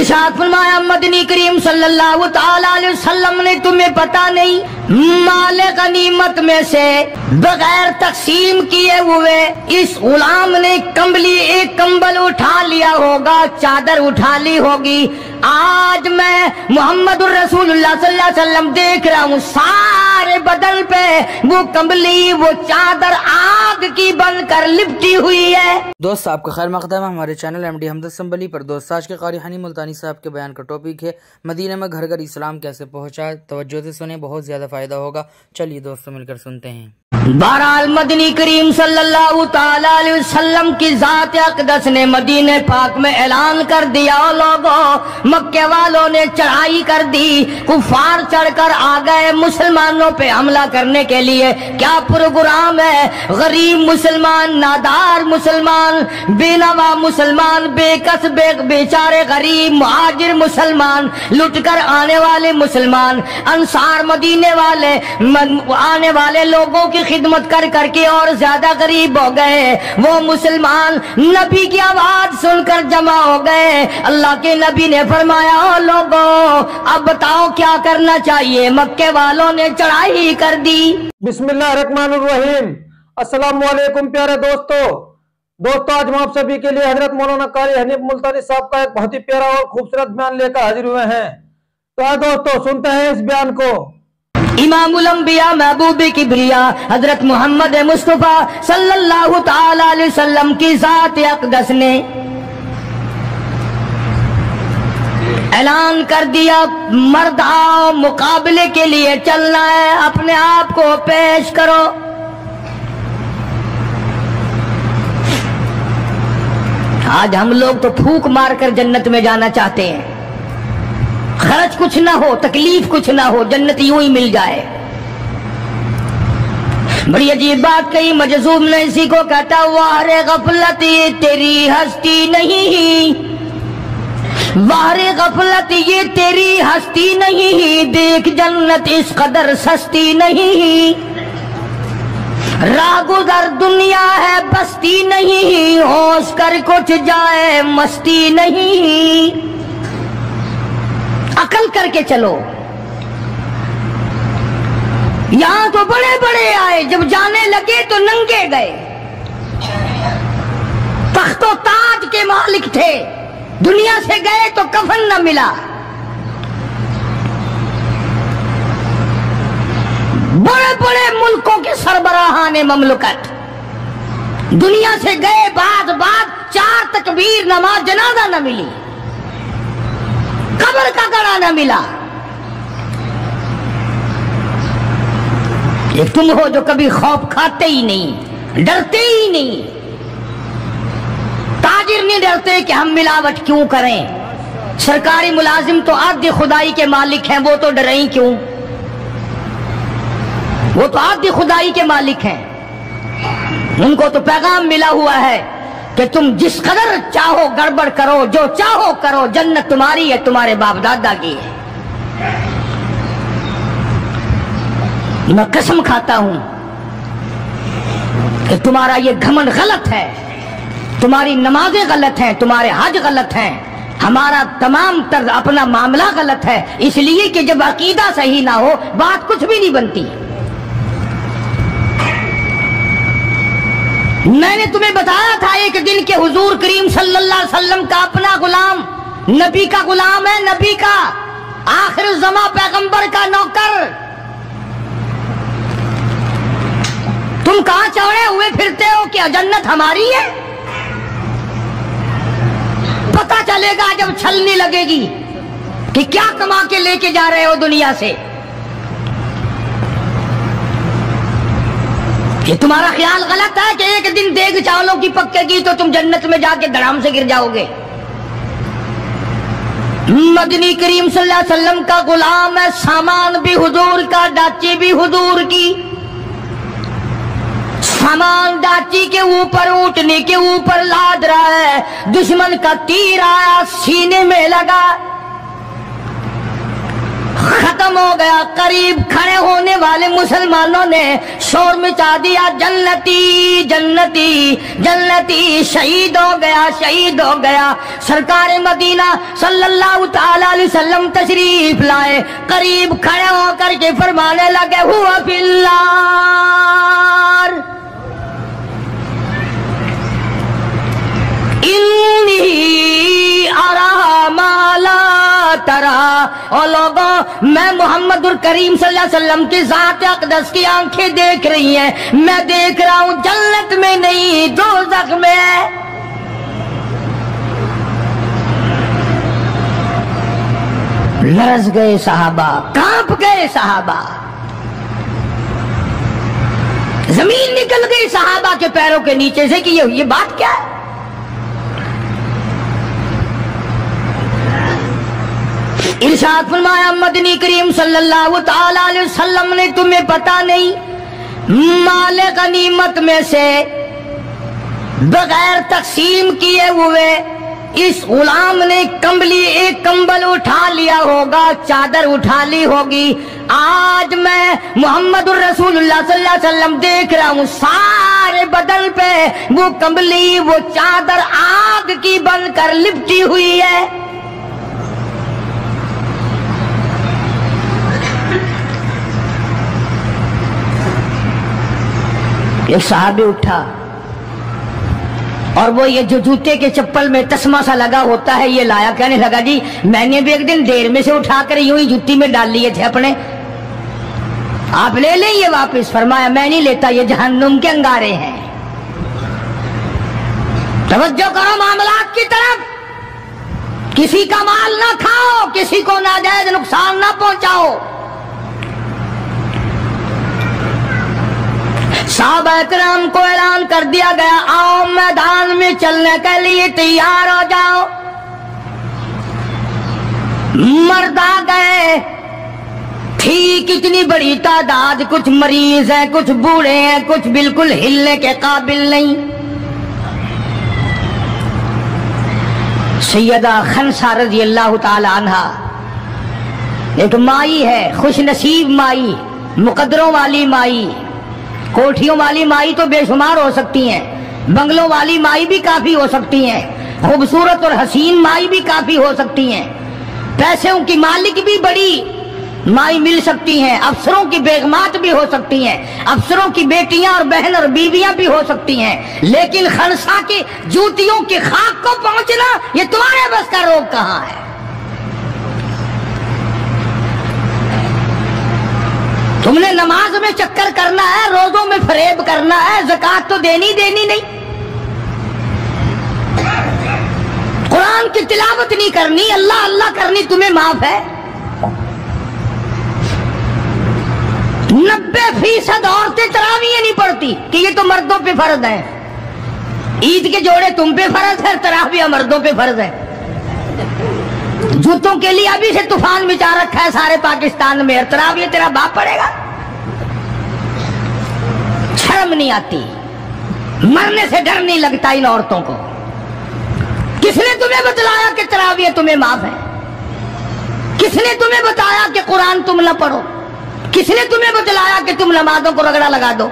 इरशाद फरमाया मदनी करीम सल्लल्लाहु ताला अलैहि वसल्लम ने तुम्हें पता नहीं माल गनीमत में से बगैर तकसीम किए हुए इस गुलाम ने एक कंबल उठा लिया होगा, चादर उठा ली होगी। आज मैं मोहम्मद रसूलुल्लाह सल्लल्लाहु अलैहि वसल्लम देख रहा हूँ सारे बदन पे वो कंबली, वो चादर आग की बनकर लिपटी हुई है। दोस्त आपका खैर मकदम है हमारे चैनल एमडी हमदर्द संबली पर। दोस्त आज के कारी हनी मुल्तानी साहब के बयान का टॉपिक है मदीने में घर घर इस्लाम कैसे पहुंचा। तवज्जो से सुने, बहुत ज्यादा फायदा होगा। चलिए दोस्तों मिलकर सुनते हैं। बहरहाल मदनी करीम सल्लल्लाहु ताला अलैहि वसल्लम की ज़ात अक़दस ने मदीने पाक में ऐलान कर दिया, लोगों मक्के वालों ने चढ़ाई कर दी, कुफार चढ़कर आ गए मुसलमानों पे हमला करने के लिए। क्या प्रोग्राम है? गरीब मुसलमान, नादार मुसलमान, बेनवा मुसलमान, बेकस बेचारे गरीब मुहाजिर मुसलमान, लुटकर आने वाले मुसलमान, अंसार मदीने वाले आने वाले लोगों की खिदमत कर करके और ज्यादा गरीब हो गए। वो मुसलमान नबी की आवाज सुनकर जमा हो गए। अल्लाह के नबी ने फरमाया, ओ लोगों अब बताओ क्या करना चाहिए। मक्के वालों ने चढ़ाई कर दी। बिस्मिल्लाहिर्रहमानिर्रहीम। अस्सलाम वालेकुम प्यारे दोस्तों, आज हम आप सभी के लिए हजरत मौलाना कारी हनीफ मुल्तानी साहब का एक बहुत ही प्यारा और खूबसूरत बयान लेकर हाजिर हुए हैं। तो दोस्तों सुनते हैं इस बयान को। इमामुल अंबिया महबूब किबरिया हजरत मोहम्मद मुस्तफा सल्लल्लाहु ताला अलैहि वसल्लम की ज़ात अक़दस ने ऐलान कर दिया, मर्द आओ मुकाबले के लिए चलना है, अपने आप को पेश करो। आज हम लोग तो फूंक मारकर जन्नत में जाना चाहते हैं, खर्च कुछ ना हो, तकलीफ कुछ ना हो, जन्नत यूं ही मिल जाए। बड़ी अजीब बात कही मजज़ूब ने इसी को कहता, वारे गफलत ये तेरी हस्ती नहीं, वारे गफलत ये तेरी हस्ती नहीं, देख जन्नत इस कदर सस्ती नहीं, रागुदर दुनिया है बस्ती नहीं, होश कर कुछ जाए मस्ती नहीं। अकल करके चलो। यहां तो बड़े बड़े आए, जब जाने लगे तो नंगे गए। तख्तो ताज के मालिक थे, दुनिया से गए तो कफन न मिला। बड़े बड़े मुल्कों के सरबराहाने ममलकत दुनिया से गए, बाद 4 तकबीर नमाज जनाजा न मिली, कब्र का गड़ा न मिला। एक तुम हो जो कभी खौफ खाते ही नहीं, डरते ही नहीं। ताजिर नहीं डरते कि हम मिलावट क्यों करें। सरकारी मुलाजिम तो आद्य खुदाई के मालिक हैं, वो तो डरे ही क्यों? वो तो आद्य खुदाई के मालिक हैं, उनको तो पैगाम मिला हुआ है कि तुम जिस कदर चाहो गड़बड़ करो, जो चाहो करो, जन्नत तुम्हारी है, तुम्हारे बाप दादा की है। मैं कसम खाता हूं कि तुम्हारा ये घमंड गलत है, तुम्हारी नमाजें गलत हैं, तुम्हारे हज गलत हैं, हमारा तमाम तर्ज अपना मामला गलत है। इसलिए कि जब अकीदा सही ना हो बात कुछ भी नहीं बनती। मैंने तुम्हें बताया था एक दिन के हुजूर करीम सल्लल्लाहु अलैहि वसल्लम का अपना गुलाम, नबी का गुलाम है, नबी का आखिर ज़मा पैगंबर का नौकर। तुम कहां चढ़े हुए फिरते हो? क्या जन्नत हमारी है? पता चलेगा जब छलनी लगेगी कि क्या कमा के लेके जा रहे हो दुनिया से। ये तुम्हारा ख्याल गलत है कि एक दिन देग चावलों की पक्केगी तो तुम जन्नत में जाके धड़ाम से गिर जाओगे। मदनी करीम सल्लल्लाहु अलैहि वसल्लम का गुलाम है, सामान भी हुजूर का, डाची भी हुजूर की। सामान डाची के ऊपर, ऊँटनी के ऊपर लाद रहा है, दुश्मन का तीर आया सीने में लगा, ختم ہو گیا. قریب کھڑے ہونے والے مسلمانوں نے شور مچا دیا, جنتی جنتی جنتی, شہید ہو گیا شہید ہو گیا. سرکار مدینہ صلی اللہ تعالی علیہ وسلم تشریف لائے, قریب کھڑے ہو کر کے فرمانے لگے, ہوا فی النار انی ارا ما لا ترا. اور لوگوں, میں محمد الکریم صلی اللہ علیہ وسلم کی ذات اقدس کی آنکھیں دیکھ رہی ہیں, میں دیکھ رہا ہوں جنت میں نہیں دوزخ میں ہے. لرز گئے صحابہ, کانپ گئے صحابہ, زمین نکل گئی صحابہ کے پیروں کے نیچے سے کہ یہ بات کیا ہے. ارشاد فرمایا مدنی کریم صلی اللہ تعالی علیہ وسلم نے, تمہیں پتا نہیں مال غنیمت میں سے بغیر تقسیم کیے ہوئے اس غلام نے ایک کمبل اٹھا لیا ہوگا, چادر اٹھا لی ہوگی. آج میں محمد الرسول اللہ صلی اللہ علیہ وسلم دیکھ رہا ہوں سارے بدن پہ وہ کمبلی, وہ چادر آگ کی بن کر لپٹی ہوئی ہے. ایک صحابی اٹھا اور وہ یہ جو جوتے کے چپل میں تسمہ سا لگا ہوتا ہے یہ لایا, کہنے لگا جی میں نے بھی ایک دن دیر میں سے اٹھا کر یوں ہی جوتی میں ڈال لیے تھے اپنے, آپ لے لیں یہ واپس. فرمایا میں نہیں لیتا, یہ جہنم کے انگارے ہیں. توجہ کرو معاملات کی طرف, کسی کا مال نہ کھاؤ, کسی کو ناجائز نقصان نہ پہنچاؤ. صحابہ کرام کو اعلان کر دیا گیا, آؤ میدان میں چلنے کے لیے تیار ہو جاؤ. مرد آ گئے, تھی کتنی بڑی تعداد, کچھ مریض ہیں, کچھ بوڑھے ہیں, کچھ بالکل ہلنے کے قابل نہیں. سیدہ خنسا رضی اللہ تعالی عنہا ایک مائی ہے, خوش نصیب مائی, مقدروں والی مائی. کوٹھیوں والی مائی تو بے شمار ہو سکتی ہیں, بنگلوں والی مائی بھی کافی ہو سکتی ہیں, خوبصورت اور حسین مائی بھی کافی ہو سکتی ہیں, پیسوں کی مالک بھی بڑی مائی مل سکتی ہیں, افسروں کی بیگمات بھی ہو سکتی ہیں, افسروں کی بیٹیاں اور بہن اور بیویاں بھی ہو سکتی ہیں. لیکن خنسا کی جوتیوں کی خاک کو پہنچنا یہ تمہارے بس کا روگ کہاں ہے؟ تم نے نماز میں چکر کرنا ہے, روزوں میں فریب کرنا ہے, زکوٰۃ تو دینی نہیں, قرآن کی تلاوت نہیں کرنی, اللہ اللہ کرنی تمہیں معاف ہے. 90% عورتیں تراویح نہیں پڑھتی کہ یہ تو مردوں پہ فرض ہے. عید کے جوڑے تم پہ فرض ہے, تراویح مردوں پہ فرض ہے. جوتوں کے لیے ابھی سے طوفان مچا رکھا ہے سارے پاکستان میں, تراویح تیرا باپ پڑے گا. شرم نہیں آتی, مرنے سے ڈر نہیں لگتا ان عورتوں کو. کس نے تمہیں بتلایا کہ تراویح تمہیں معاف ہے؟ کس نے تمہیں بتایا کہ قرآن تم نہ پڑھو؟ کس نے تمہیں بتلایا کہ تم نمازوں کو رگڑا لگا دو؟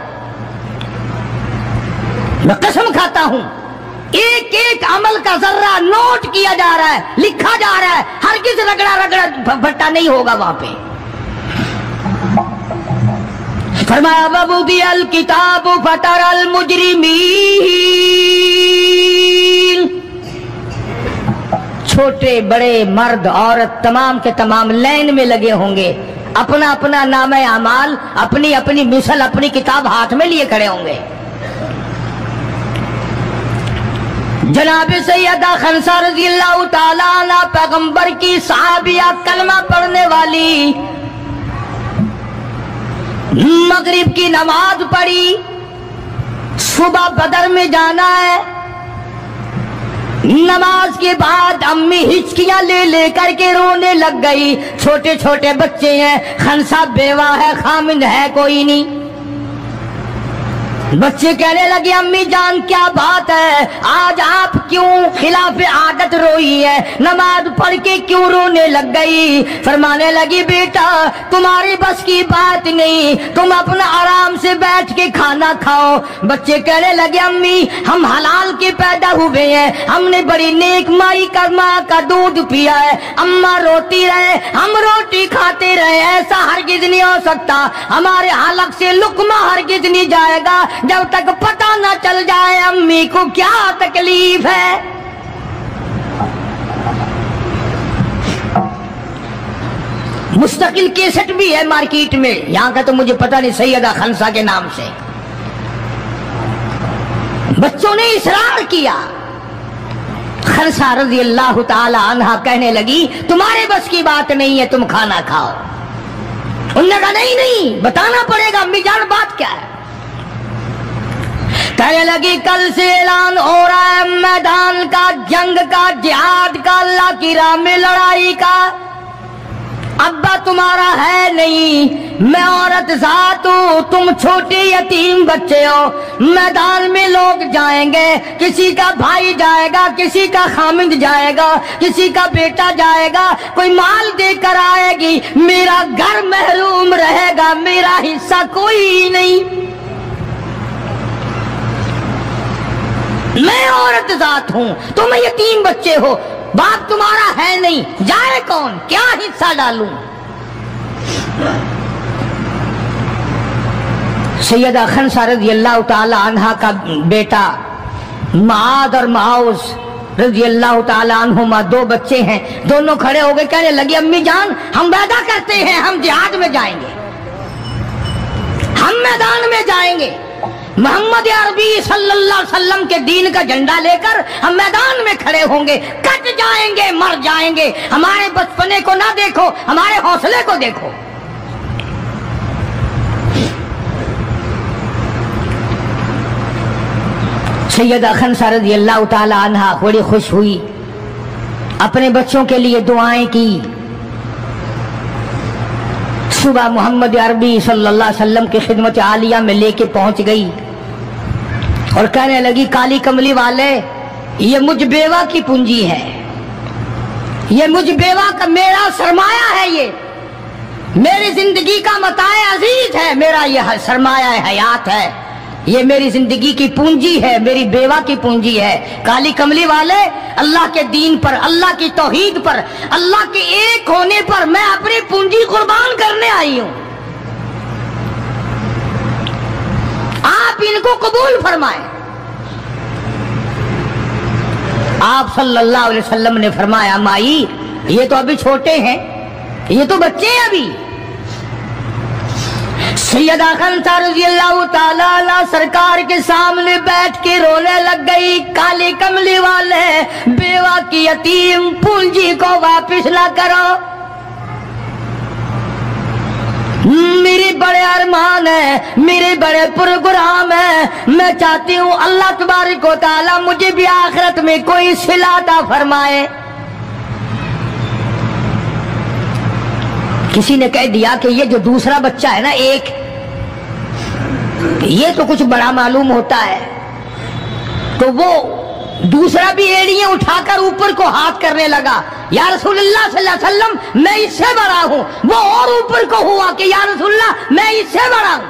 میں قسم کھاتا ہوں ایک ایک عمل کا ذرہ نوٹ کیا جا رہا ہے, لکھا جا رہا ہے, ہرگز رگڑا بھٹا نہیں ہوگا وہاں پہ. فرمایا وَوُضِعَ الْكِتَابُ فَتَرَى الْمُجْرِمِينَ, چھوٹے بڑے مرد عورت تمام کے تمام لائن میں لگے ہوں گے, اپنا اپنا نام اعمال, اپنی اپنی مثل, اپنی کتاب ہاتھ میں لیے کھڑے ہوں گے. جناب سیدہ خنسا رضی اللہ تعالیٰ عنہ پیغمبر کی صحابیہ, کلمہ پڑھنے والی, مغرب کی نماز پڑھی, صبح بدر میں جانا ہے. نماز کے بعد امی ہچکیاں لے کر کے رونے لگ گئی. چھوٹے چھوٹے بچے ہیں, خنسا بیوہ ہے, خامند ہے کوئی نہیں. बच्चे कहने लगे अम्मी जान क्या बात है, आज आप क्यों खिलाफ आदत रोई है, नमाज पढ़ के क्यों रोने लग गई। फरमाने लगी बेटा तुम्हारी बस की बात नहीं, तुम अपना आराम से बैठ के खाना खाओ। बच्चे कहने लगे अम्मी हम हलाल के पैदा हुए हैं, हमने बड़ी नेक माई का माँ का दूध पिया है, अम्मा रोती रहे हम रोटी खाते रहे, ऐसा हरगिज नहीं हो सकता, हमारे हलक से लुकमा हरगिज नहीं जाएगा जब तक पता न चल जाए अम्मी को क्या तकलीफ है। मुस्तकिल केसेट भी है मार्केट में, यहां का तो मुझे पता नहीं, सैयदा खनसा के नाम से। बच्चों ने इसरार किया। खनसा रज़ी अल्लाह ताला अन्हा कहने लगी तुम्हारे बस की बात नहीं है, तुम खाना खाओ। उन्होंने कहा नहीं नहीं बताना पड़ेगा अम्मी जान बात क्या है। कहने लगी कल से ऐलान हो रहा है मैदान का, जंग का, जिहाद का, अल्लाह की राह में लड़ाई का। अब्बा तुम्हारा है नहीं, मैं औरत जात हूं, तुम छोटे यतीम बच्चे हो, मैदान में लोग जाएंगे, किसी का भाई जाएगा, किसी का खामिद जाएगा, किसी का बेटा जाएगा, कोई माल देकर आएगी, मेरा घर महरूम रहेगा, मेरा हिस्सा कोई नहीं। मैं औरत जात हूं, तुम यतीम बच्चे हो, बाप तुम्हारा है नहीं, जाए कौन, क्या हिस्सा डालूं। सैयदा खनसा रज़ी अल्लाह ताला अन्हा का बेटा माद और माउस रज़ी अल्लाह ताला अन्हुमा दो बच्चे हैं, दोनों खड़े हो गए, कहने लगे अम्मी जान हम वादा करते हैं हम जिहाद में जाएंगे, हम मैदान में जाएंगे, मोहम्मद अरबी सल्लल्लाहु अलैहि वसल्लम के दीन का झंडा लेकर हम मैदान में खड़े होंगे, कट जाएंगे, मर जाएंगे, हमारे बचपने को ना देखो, हमारे हौसले को देखो। सैयदा खनसा रज़ी अल्लाह ताला अन्हा बड़ी खुश हुई, अपने बच्चों के लिए दुआएं की। सुबह मोहम्मद अरबी सल्लल्लाहु अलैहि वसल्लम की खिदमत आलिया में लेके पहुंच गई और कहने लगी काली कमली वाले ये मुझ बेवा की पूंजी है, ये मुझ बेवा का मेरा सरमाया है, ये मेरी जिंदगी का मताए अजीज है, मेरा ये सरमाया हयात है, ये मेरी जिंदगी की पूंजी है, मेरी बेवा की पूंजी है। काली कमली वाले अल्लाह के दीन पर, अल्लाह की तौहीद पर, अल्लाह के एक होने पर मैं अपनी पूंजी कुर्बान करने आई हूं, आप इनको कबूल फरमाएं। आप सल्लल्लाहु अलैहि वसल्लम ने फरमाया माई ये तो अभी छोटे हैं, ये तो बच्चे हैं अभी। सैयदा खनसा रज़ी अल्लाह ताला अन्हा सरकार के सामने बैठ के रोने लग गई, काली कमली वाले बेवा की यतीम पूंजी को वापस ला करो, मेरे बड़े अरमान है, मेरे बड़े प्रोग्राम है, मैं चाहती हूँ अल्लाह तबारक व तआला मुझे भी आखिरत में कोई सिला अता फरमाए। किसी ने कह दिया कि ये जो दूसरा बच्चा है ना एक, ये तो कुछ बड़ा मालूम होता है, तो वो दूसरा भी एड़ियां उठाकर ऊपर को हाथ करने लगा, या रसूलुल्लाह सल्लल्लाहु अलैहि वसल्लम मैं इससे बड़ा हूं, वो और ऊपर को हुआ कि या रसूलुल्लाह मैं इससे बड़ा हूं।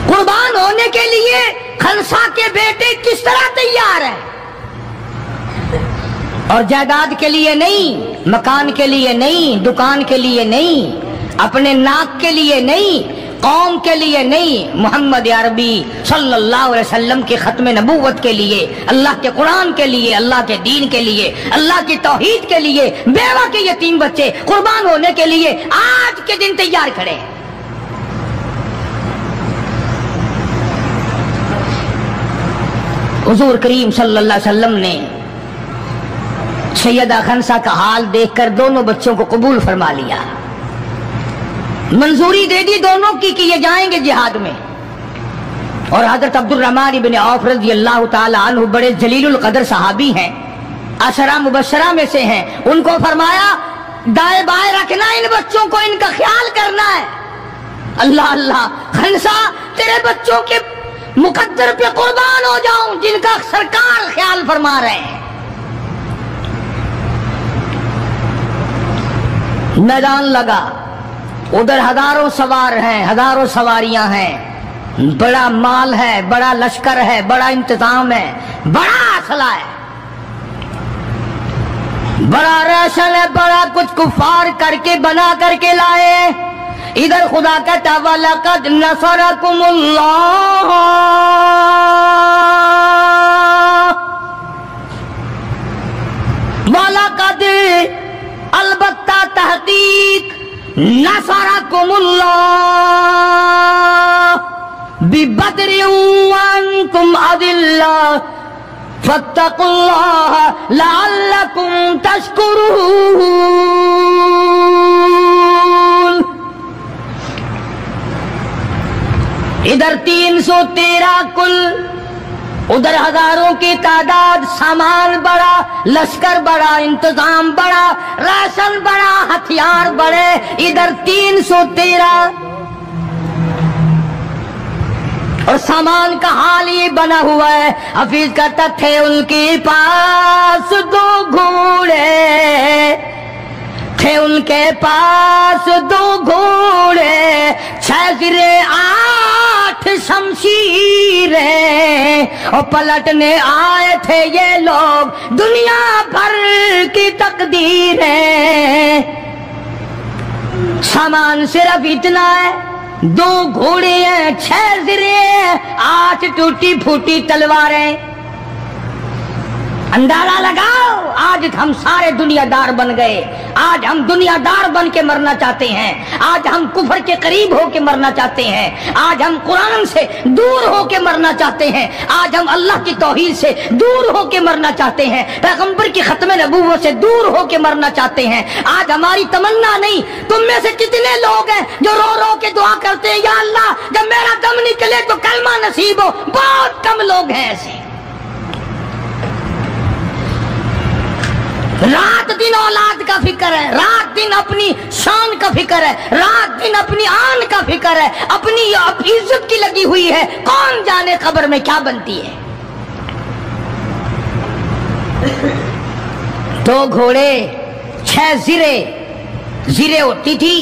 कुर्बान होने के लिए खनसा के बेटे किस तरह तैयार है, और जायदाद के लिए नहीं, मकान के लिए नहीं, दुकान के लिए नहीं, अपने नाक के लिए नहीं, कौम के लिए नहीं, मोहम्मद अरबी सल्लल्लाहु अलैहि वसल्लम के खत्म नबूवत के लिए, अल्लाह के कुरान के लिए, अल्लाह के दीन के लिए, अल्लाह की तौहीद के लिए, बेवा के यतीम बच्चे कुर्बान होने के लिए आज के दिन तैयार खड़े। हुजूर करीम सल्लल्लाहु अलैहि वसल्लम ने सैयदा खनसा का हाल देखकर दोनों बच्चों को कबूल फरमा लिया, मंजूरी दे दी दोनों की कि ये जाएंगे जिहाद में। और हजरत अब्दुर्रहमान इब्न औफ रज़ी अल्लाह ताला अन्हु बड़े जलीलुल कदर सहाबी हैं, अशरा मुबशरा में से हैं, उनको फरमाया दाएं बाएं रखना इन बच्चों को, इनका ख्याल करना है, اللہ اللہ خنسا تیرے بچوں کے مقدر پہ قربان ہو جاؤں جن کا سرکار خیال فرما رہے ہیں۔ میدان لگا، ادھر ہزاروں سوار ہیں، ہزاروں سواریاں ہیں، بڑا مال ہے، بڑا لشکر ہے، بڑا انتظام ہے، بڑا اسلحہ ہے، بڑا ریشن ہے، بڑا کچھ کفار کر کے بنا کر کے لائے۔ ادھر خدا کہتا وَلَقَدْ نَصَرَكُمُ اللَّهُ وَلَقَدْ البتہ تحقیق نَصَرَكُمُ اللَّهُ بِبَدْرٍ وَأَنْتُمْ أَذِلَّةٌ فَاتَّقُوا اللَّهَ لَعَلَّكُمْ تَشْكُرُونَ۔ ادھر 313 کل، ادھر ہزاروں کی تعداد، سامان بڑا، لشکر بڑا، انتظام بڑا، راشن بڑا، ہتھیار بڑے، ادھر 313 اور سامان کا حال یہ بنا ہوا ہے۔ حفیظ کہتا تھے ان کے پاس 2 گھوڑے تھے، ان کے پاس 2 گھوڑے، 6 زرے 8 شمشیریں، اور پلٹنے آئے تھے یہ لوگ دنیا بھر کی تقدیریں۔ سامان صرف اتنا ہے، 2 گھوڑے ہیں، 6 زرے ہیں، 8 ٹوٹی پھوٹی تلواریں۔ اندازہ لگاؤ، آج ہم سارے دنیا دار بن گئے، آج ہم دنیا دار بن کے مرنا چاہتے ہیں، آج ہم کفر کے قریب ہو کے مرنا چاہتے ہیں، آج ہم قرآن سے دور ہو کے مرنا چاہتے ہیں، آج ہم اللہ کی توحید سے دور ہو کے مرنا چاہتے ہیں، پیغمبر کی ختم نبوت سے دور ہو کے مرنا چاہتے ہیں۔ آج ہماری تمنا نہیں، تم میں سے کتنے لوگ ہیں جو رو رو کے دعا کرتے ہیں یا اللہ جب میرا دم نکلے تو کلمہ نصیب ہو؟ بہت کم لوگ ہیں ایسے۔ رات دن اولاد کا فکر ہے، رات دن اپنی شان کا فکر ہے، رات دن اپنی آن کا فکر ہے، اپنی عزت کی لگی ہوئی ہے، کون جانے قبر میں کیا بنتی ہے۔ 2 گھوڑے، 6 زرے ہوتی تھی،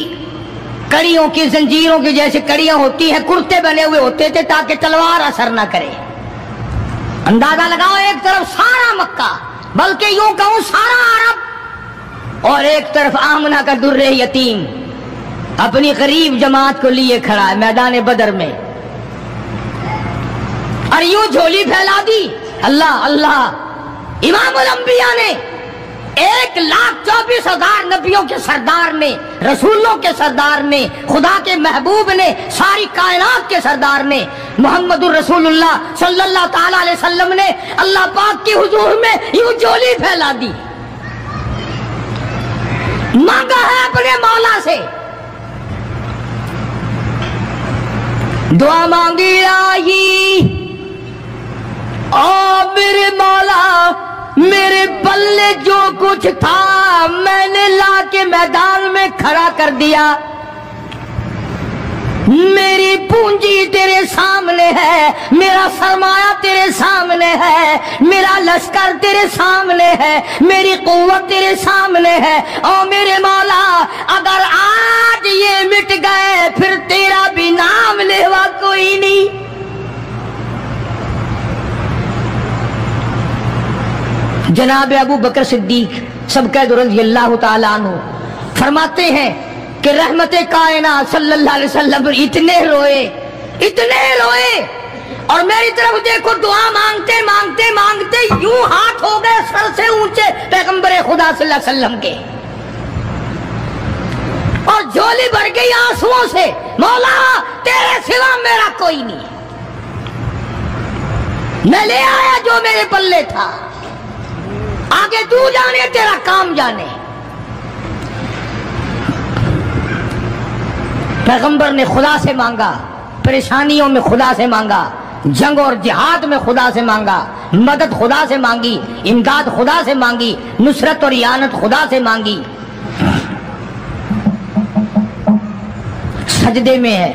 کڑیوں کی زنجیروں کی جیسے کڑیاں ہوتی ہیں، کرتے بنے ہوئے ہوتے تھے تاکہ تلوار اثر نہ کرے۔ اندازہ لگاؤ، ایک طرف سارا مکہ، بلکہ یوں کہوں سارا عرب، اور ایک طرف آمنہ کا در یتیم اپنی غریب جماعت کو لیے کھڑا ہے میدان بدر میں، اور یوں جھولی پھیلا دی۔ اللہ اللہ، امام الانبیاء نے 1,24,000 نبیوں کے سردار نے، رسولوں کے سردار نے، خدا کے محبوب نے، ساری کائنات کے سردار نے، محمد الرسول اللہ صلی اللہ تعالی علیہ وسلم نے اللہ پاک کی حضور میں یوں جھولی پھیلا دی، مانگا ہے اپنے مولا سے، دعا مانگی آئی، او میرے مولا میرے پلے جو کچھ تھا میں نے لا کے میدان میں کھڑا کر دیا، میری پونجی تیرے سامنے ہے، میرا سرمایہ تیرے سامنے ہے، میرا لشکر تیرے سامنے ہے، میری قوت تیرے سامنے ہے، او میرے مولا اگر آج یہ مٹ گئے پھر تیرا بھی نام لیوا کوئی نہیں۔ جناب ابو بکر صدیق سبقہ رضی اللہ تعالیٰ عنہ فرماتے ہیں کہ رحمت کائنات صلی اللہ علیہ وسلم اتنے روئے اور میری طرف دیکھو، دعا مانگتے مانگتے مانگتے یوں ہاتھ ہو گئے سر سے اونچے پیغمبر خدا صلی اللہ علیہ وسلم کے، اور جھولی بھر گئی آنسوؤں سے، مولا تیرے سوا میرا کوئی نہیں، میں لے آیا جو میرے پلے تھا، آگے تو جانے تیرا کام جانے۔ پیغمبر نے خدا سے مانگا، پریشانیوں میں خدا سے مانگا، جنگ اور جہاد میں خدا سے مانگا، مدد خدا سے مانگی، امداد خدا سے مانگی، نصرت اور اعانت خدا سے مانگی۔ सजदे में है,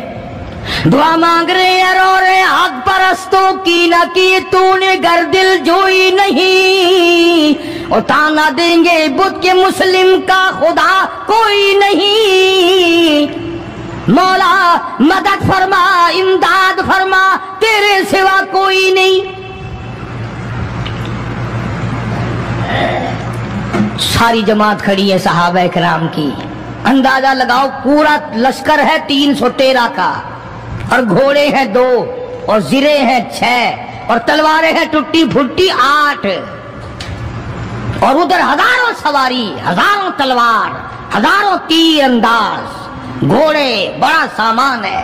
दुआ मांग रहे हैं, रो रहे हैं, हक परस्तों की न की तूने घर दिल जोई नहीं, और ताना देंगे बुत के मुस्लिम का खुदा कोई नहीं। मौला मदद फरमा, इमदाद फरमा, तेरे सिवा कोई नहीं। सारी जमात खड़ी है सहाबा इकराम की, अंदाजा लगाओ पूरा लश्कर है 313 का, और घोड़े हैं 2 और जिरे हैं 6 और तलवारें हैं टुट्टी फुट्टी 8, और उधर हजारों सवारी, हजारों तलवार, हजारों तीर अंदाज, घोड़े, बड़ा सामान है।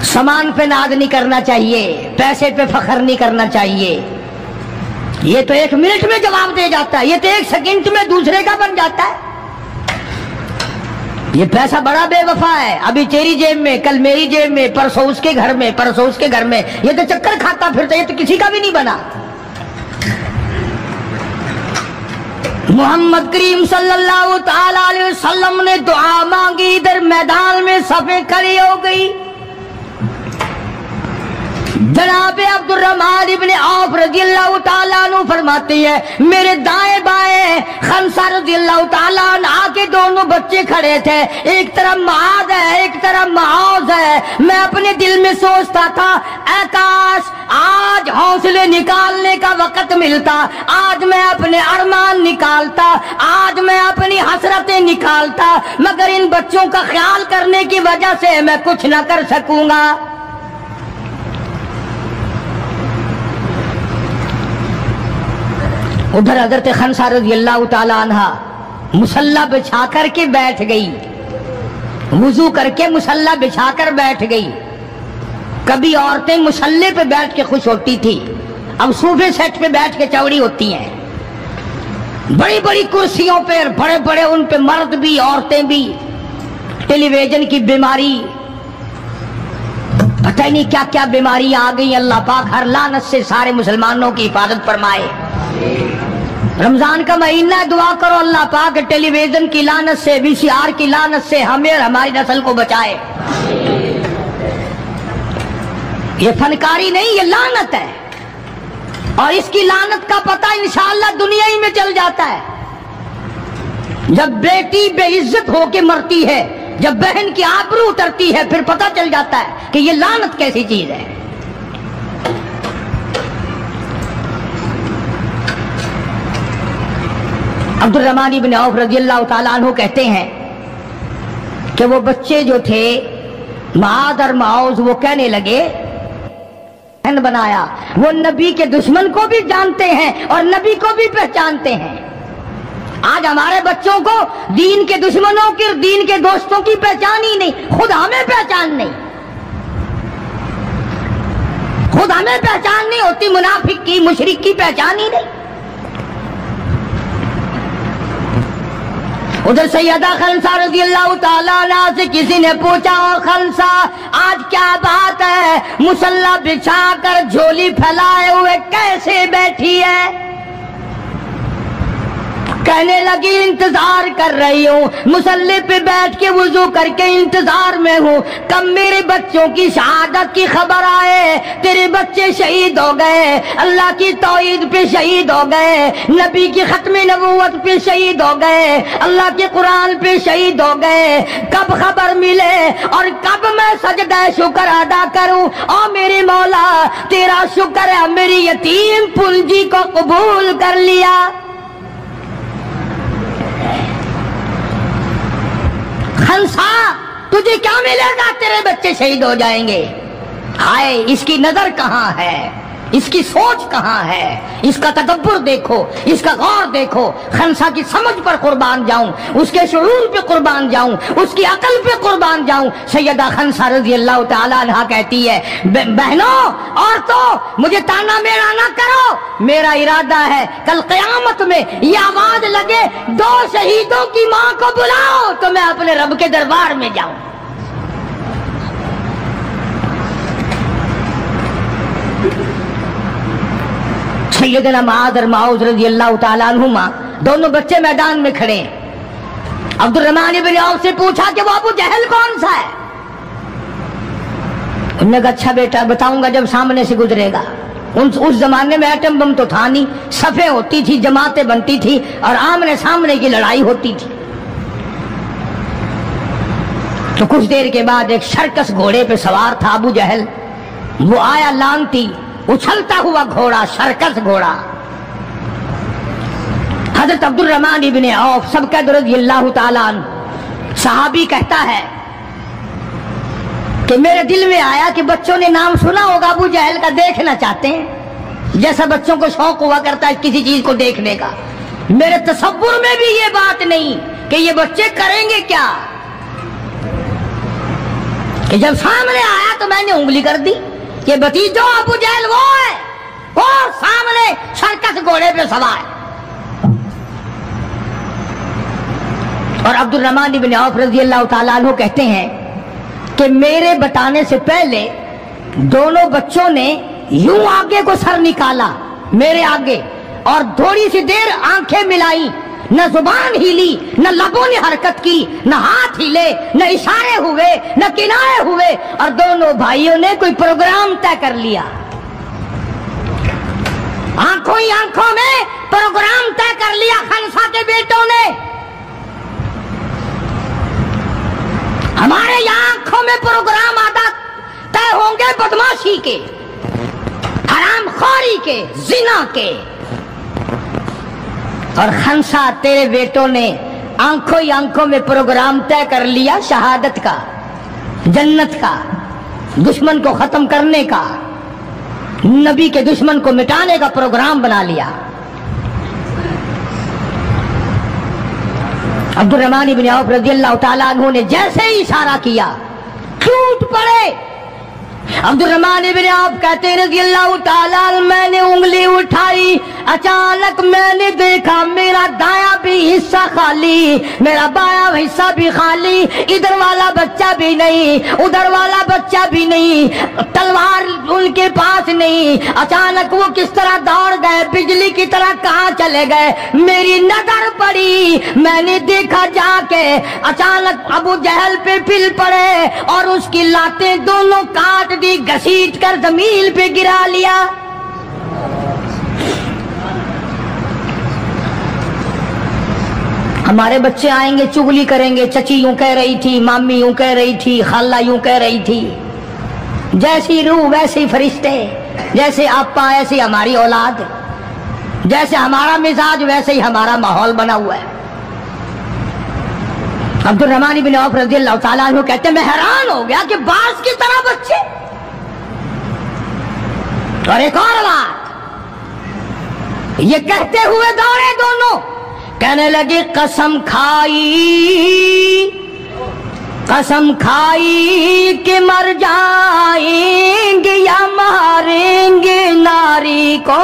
सामान पे नाज नहीं करना चाहिए, पैसे पे फख्र नहीं करना चाहिए। ये तो 1 मिनट में जवाब दे जाता है, ये तो 1 सेकंड में दूसरे का बन जाता है। ये पैसा बड़ा बेवफा है, अभी तेरी जेब में, कल मेरी जेब में, परसों उसके घर में, परसों उसके घर में, ये तो चक्कर खाता फिरता, ये तो किसी का भी नहीं बना। मोहम्मद करीम सल्लल्लाहु ताला अलैहि वसल्लम ने दुआ मांगी, इधर मैदान में सफे खड़ी हो गई। जनाब अब्दुल रहमान इब्ने औफ रज़ियल्लाहु ताला अन्हु फरमाते हैं, मेरे दाएं बाएं खमसा रज़ियल्लाहु ताला अन्हा के दोनों बच्चे खड़े थे, एक तरफ मुआद है, एक तरफ मुआज है। मैं अपने दिल में सोचता था, ऐ काश आज हौसले निकालने का वक्त मिलता, आज मैं अपने अरमान निकालता, आज मैं अपनी हसरतें निकालता, मगर इन बच्चों का ख्याल करने की वजह से मैं कुछ न कर सकूंगा। उधर हजरत खनसा रज़ियल्लाहु ताला अन्हा मुसल्ला बिछा करके बैठ गई, वुजू करके मुसल्ला बिछा कर बैठ गई। कभी औरतें मुसल्ले पे बैठ के खुश होती थी, अब सोफे सेट पे बैठ के चौड़ी होती हैं। बड़ी बड़ी कुर्सियों पे, बड़े बड़े उन पे मर्द भी औरतें भी। टेलीविजन की बीमारी, पता ही नहीं क्या क्या बीमारी आ गई। अल्लाह पाक हर लानत से सारे मुसलमानों की हिफाजत फरमाए। रमजान का महीना, दुआ करो अल्लाह पाक टेलीविजन की लानत से, VCR की लानत से हमें और हमारी नस्ल को बचाए। ये फनकारी नहीं, ये लानत है, और इसकी लानत का पता इंशाअल्लाह दुनिया ही में चल जाता है। जब बेटी बेइज्जत होके मरती है, जब बहन की आबरू उतरती है, फिर पता चल जाता है कि ये लानत कैसी चीज है। अब्दुल रहमान इब्ने औफ रज़ियल्लाहु ताला अन्हु कहते हैं कि वो बच्चे जो थे मुआद और मुआज, वो कहने लगे बनाया, वो नबी के दुश्मन को भी जानते हैं और नबी को भी पहचानते हैं। आज हमारे बच्चों को दीन के दुश्मनों की, दीन के दोस्तों की पहचान ही नहीं, खुद हमें पहचान नहीं, खुद हमें पहचान नहीं होती, मुनाफिक की, मुशरिक की पहचान ही नहीं। उधर सैयदा खनसा रज़ियल्लाहु ताला अन्हा से किसी ने पूछा, और खनसा आज क्या बात है, मुसल्ला बिछा कर झोली फैलाए हुए कैसे बैठी है? कहने लगी इंतजार कर रही हूँ, मुसल्ले पे बैठ के वुजू करके इंतजार में हूँ, कब मेरे बच्चों की शहादत की खबर आए। तेरे बच्चे शहीद हो गए, अल्लाह की तौहीद पे शहीद हो गए, नबी की खत्म नबूवत पे शहीद हो गए, अल्लाह के कुरान पे शहीद हो गए। कब खबर मिले और कब मैं सजदा शुक्र अदा करूँ। और मेरे मौला तेरा शुक्र है, मेरी यतीम पूंजी को कबूल कर लिया। खनसा तुझे क्या मिलेगा, तेरे बच्चे शहीद हो जाएंगे। हाय, इसकी नजर कहाँ है, इसकी सोच कहाँ है, इसका तदब्बुर देखो, इसका गौर देखो। खनसा की समझ पर कुर्बान जाऊं, उसके शुऊर पे कुर्बान जाऊं, उसकी अकल पे कुर्बान जाऊं। सैयदा खनसा रज़ियल्लाहु ताला अन्हा कहती है, बहनों औरतों मुझे ताना मेरा ना करो, मेरा इरादा है कल क़यामत में ये आवाज लगे, 2 शहीदों की माँ को बुलाओ, तो मैं अपने रब के दरबार में जाऊं। सैयदना मुआद और मुआज रज़ियल्लाहु ताला अन्हुमा दोनों बच्चे मैदान में खड़े हैं। अब्दुर्रहमान इब्न औफ से पूछा कि वो अबू जहल कौन सा है? उन्होंने कहा अच्छा बेटा बताऊंगा जब सामने से गुजरेगा। उस जमाने में एटम बम तो था नहीं, सफे होती थी, जमातें बनती थी और आमने सामने की लड़ाई होती थी। तो कुछ देर के बाद एक सर्कस घोड़े पे सवार था अबू जहल। वो आया लानती, उछलता हुआ घोड़ा, सर्कस घोड़ा। हजरत अब्दुर्रहमान इब्न औफ सबका रज़ियल्लाहु ताला अन्हु सहाबी कहता है कि मेरे दिल में आया कि बच्चों ने नाम सुना होगा अबू जहल का, देखना चाहते हैं, जैसा बच्चों को शौक हुआ करता है किसी चीज को देखने का। मेरे तसव्वुर में भी ये बात नहीं कि ये बच्चे करेंगे क्या, कि जब सामने आया तो मैंने उंगली कर दी कि भतीजो अबू जहल वो है, वो सामने सर्कस घोड़े पे सवार। और अब्दुर्रहमान इब्न औफ रज़ियल्लाहु ताला अन्हु कहते हैं कि मेरे बताने से पहले दोनों बच्चों ने यूं आगे को सर निकाला मेरे आगे और थोड़ी सी देर आंखें मिलाई, न जुबान हिली, न लबों ने हरकत की, न हाथ हिले, न इशारे हुए, न किनारे हुए, और दोनों भाइयों ने कोई प्रोग्राम तय कर लिया। आंखों ही आंखों में प्रोग्राम तय कर लिया खनसा के बेटों ने। हमारे यहाँ आंखों में प्रोग्राम आदा तय होंगे बदमाशी के, हरामखोरी के, जिना के। और खनसा तेरे बेटों ने आंखों ही आंखों में प्रोग्राम तय कर लिया शहादत का, जन्नत का, दुश्मन को खत्म करने का, नबी के दुश्मन को मिटाने का प्रोग्राम बना लिया। अब्दुर्रहमान इब्न औफ रज़ियल्लाहु ताला अन्हु ने जैसे ही इशारा किया टूट पड़े। अब्दुर्रहमान इब्न औफ कहते रज़ियल्लाहु ताला अन्हु, मैंने उंगली उठाई, अचानक मैंने देखा मेरा दायां भी हिस्सा खाली, मेरा बायां हिस्सा भी खाली, इधर वाला बच्चा भी नहीं, उधर वाला बच्चा भी नहीं, तलवार उनके पास नहीं। अचानक वो किस तरह दौड़ गए, बिजली की तरह कहाँ चले गए, मेरी नजर पड़ी, मैंने देखा जाके अचानक अबू जहल पे फिल पड़े और उसकी लातें दोनों काट दी, घसीट कर जमीन पे गिरा लिया। हमारे बच्चे आएंगे चुगली करेंगे, चची यूं कह रही थी, मामी यूं कह रही थी, खाला यूं कह रही थी। जैसी रूह वैसे फरिश्ते, जैसे आपा ऐसी हमारी औलाद, जैसे हमारा मिजाज वैसे ही हमारा माहौल बना हुआ है। अब्दुर्रहमान इब्न औफ रज़ियल्लाहु ताला अन्हु कहते मैं हैरान हो गया कि बाज की तरह बच्चे। और एक और बात, ये कहते हुए दौड़े दोनों, कहने लगे कसम खाई कि मर जाएंगे या मारेंगे नारी को,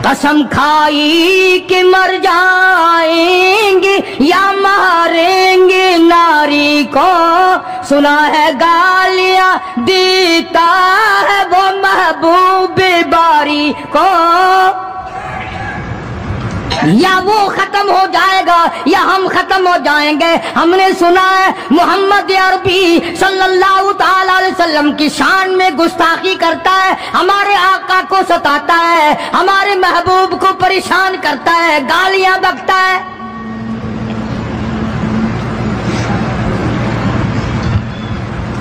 कसम खाई कि मर जाएंगे या मारेंगे नारी को, सुना है गालियां देता है वो महबूब बारी को। या वो खत्म हो जाएगा या हम खत्म हो जाएंगे। हमने सुना है मोहम्मद अरबी सल्लल्लाहु ताला अलैहि वसल्लम की शान में गुस्ताखी करता है, हमारे आका को सताता है, हमारे महबूब को परेशान करता है, गालियां बकता है।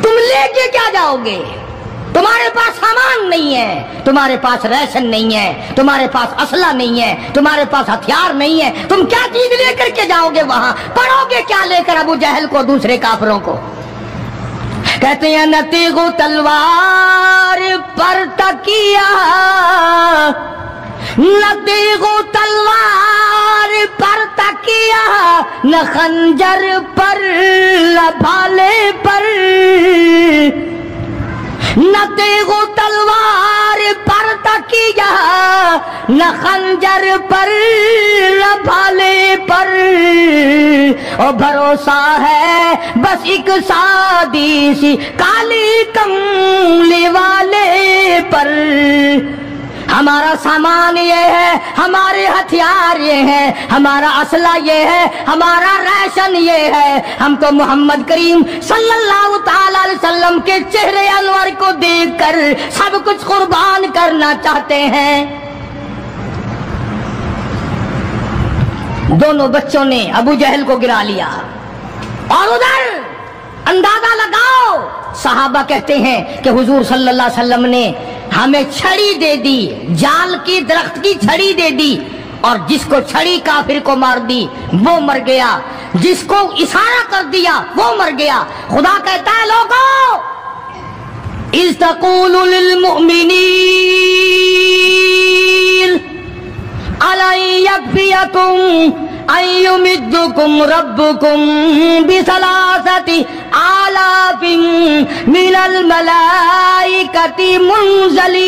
तुम लेके क्या जाओगे? तुम्हारे पास सामान नहीं है, तुम्हारे पास राशन नहीं है, तुम्हारे पास असला नहीं है, तुम्हारे पास हथियार नहीं है, तुम क्या चीज लेकर के जाओगे वहां? पढ़ोगे क्या लेकर अबू जहल को, दूसरे काफिरों को? कहते हैं न तेगो तलवार पर तकिया, न तेगो तलवार पर तकिया, न खंजर पर न भाले पर, न तेगो तलवार पर तकिया, न खंजर पर न भाले पर, और भरोसा है बस एक सादी सी काली कमली वाले पर। हमारा सामान ये है, हमारे हथियार ये हैं, हमारा असला ये है, हमारा राशन ये है। हम तो मोहम्मद करीम सल्लल्लाहु ताला अलैहि वसल्लम के चेहरे अनवर को देखकर सब कुछ कुर्बान करना चाहते हैं। दोनों बच्चों ने अबू जहल को गिरा लिया। और उधर अंदाजा लगाओ, सहाबा कहते हैं कि हुजूर सल्लल्लाहु अलैहि वसल्लम ने हमें छड़ी दे दी, जाल की दरख्त की छड़ी दे दी, और जिसको छड़ी काफिर को मार दी वो मर गया, जिसको इशारा कर दिया वो मर गया। खुदा कहता है लोगों, इज़ तक़ूलु लिल मुअमिनीन अला यकफियकुम अय्युमिद्दुकुम रब्बुकुम बिसलासति आलाफिन मिनल मलाइकति मुनज़लीन।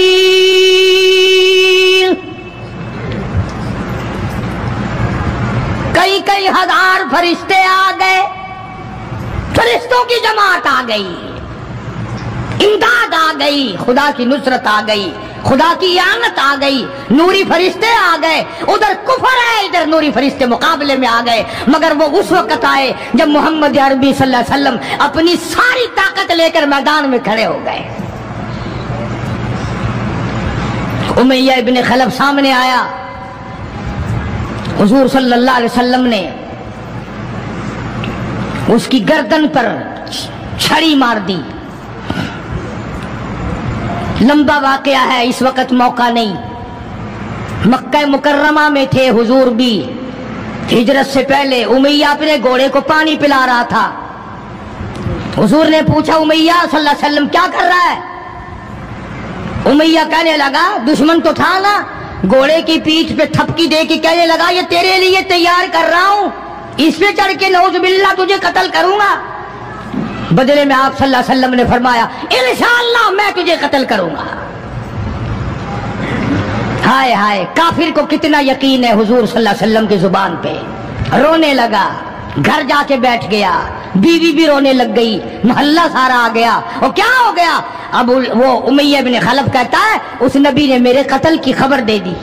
कई हजार फरिश्ते आ गए, फरिश्तों की जमात आ गई, इमदाद आ गई, खुदा की नुसरत आ गई, खुदा की इयानत आ गई, नूरी फरिश्ते आ गए। उधर कुफर है, इधर नूरी फरिश्ते मुकाबले में आ गए। मगर वो उस वक्त आए जब मोहम्मद अरबी सल्लल्लाहु अलैहि वसल्लम अपनी सारी ताकत लेकर मैदान में खड़े हो गए। उमैया इब्न खलफ सामने आया, हुजूर सल्लल्लाहु अलैहि वसल्लम ने उसकी गर्दन पर छड़ी मार दी। लंबा वाकया है, इस वक्त मौका नहीं। मक्का मुकर्रमा में थे हुजूर भी, हिजरत से पहले। उमैया अपने घोड़े को पानी पिला रहा था। हुजूर ने पूछा, उमैया सल्लल्लाहु अलैहि वसल्लम क्या कर रहा है? उमैया कहने लगा, दुश्मन तो था ना, घोड़े की पीठ पे थपकी दे के कहने लगा, ये तेरे लिए तैयार कर रहा हूं, इस पे चढ़ के नऊजुबिल्लाह तुझे कत्ल करूंगा। बदले में आप सल्लल्लाहु अलैहि वसल्लम ने फरमाया, इंशाअल्लाह मैं तुझे कत्ल करूंगा। हाय हाय, काफिर को कितना यकीन है हुजूर सल्लल्लाहु अलैहि वसल्लम की जुबान पे। रोने लगा, घर जाके बैठ गया, बीवी भी रोने लग गई, मोहल्ला सारा आ गया। और क्या हो गया? अब वो उमैया बिन खलफ कहता है, उस नबी ने मेरे कत्ल की खबर दे दी।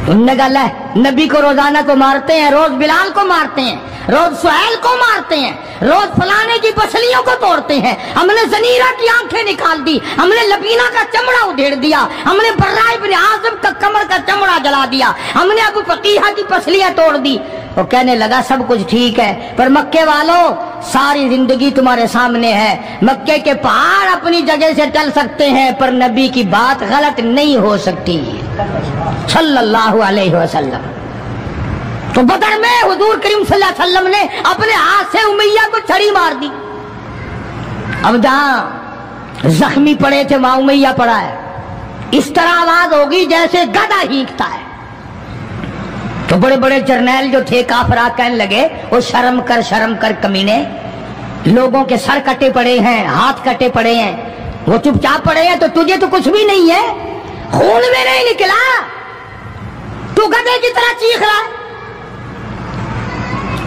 उन्होंने कहा, नबी को रोजाना को मारते हैं, रोज बिलाल को मारते हैं, रोज सुहैल को मारते हैं, रोज फलाने की पसलियों को तोड़ते हैं, हमने ज़नीरा की आंखें निकाल दी, हमने लबीना का चमड़ा उधेड़ दिया, हमने बर्रा इब्न आज़िब का कमर का चमड़ा जला दिया, हमने अबू फकीहा की पसलियां तोड़ दी। वो कहने लगा, सब कुछ ठीक है, पर मक्के वालों सारी जिंदगी तुम्हारे सामने है। मक्के के पहाड़ अपनी जगह से टल सकते हैं, पर नबी की बात गलत नहीं हो सकती सल्लल्लाहु अलैहि वसल्लम। तो बदर में हुजूर करीम सल्लल्लाहु अलैहि वसल्लम ने अपने हाथ से उमैया को छड़ी मार दी। अब जहां जख्मी पड़े थे वहां उमैया पड़ा है। इस तरह आवाज होगी जैसे गधा हींकता है। तो बड़े बड़े जर्नैल जो थे काफरा कहने लगे, वो शर्म कर कमीने, लोगों के सर कटे पड़े हैं, हाथ कटे पड़े हैं, वो चुपचाप पड़े हैं, तो तुझे तो कुछ भी नहीं है, खून में नहीं निकला, तू गधे की तरह चीख रहा है।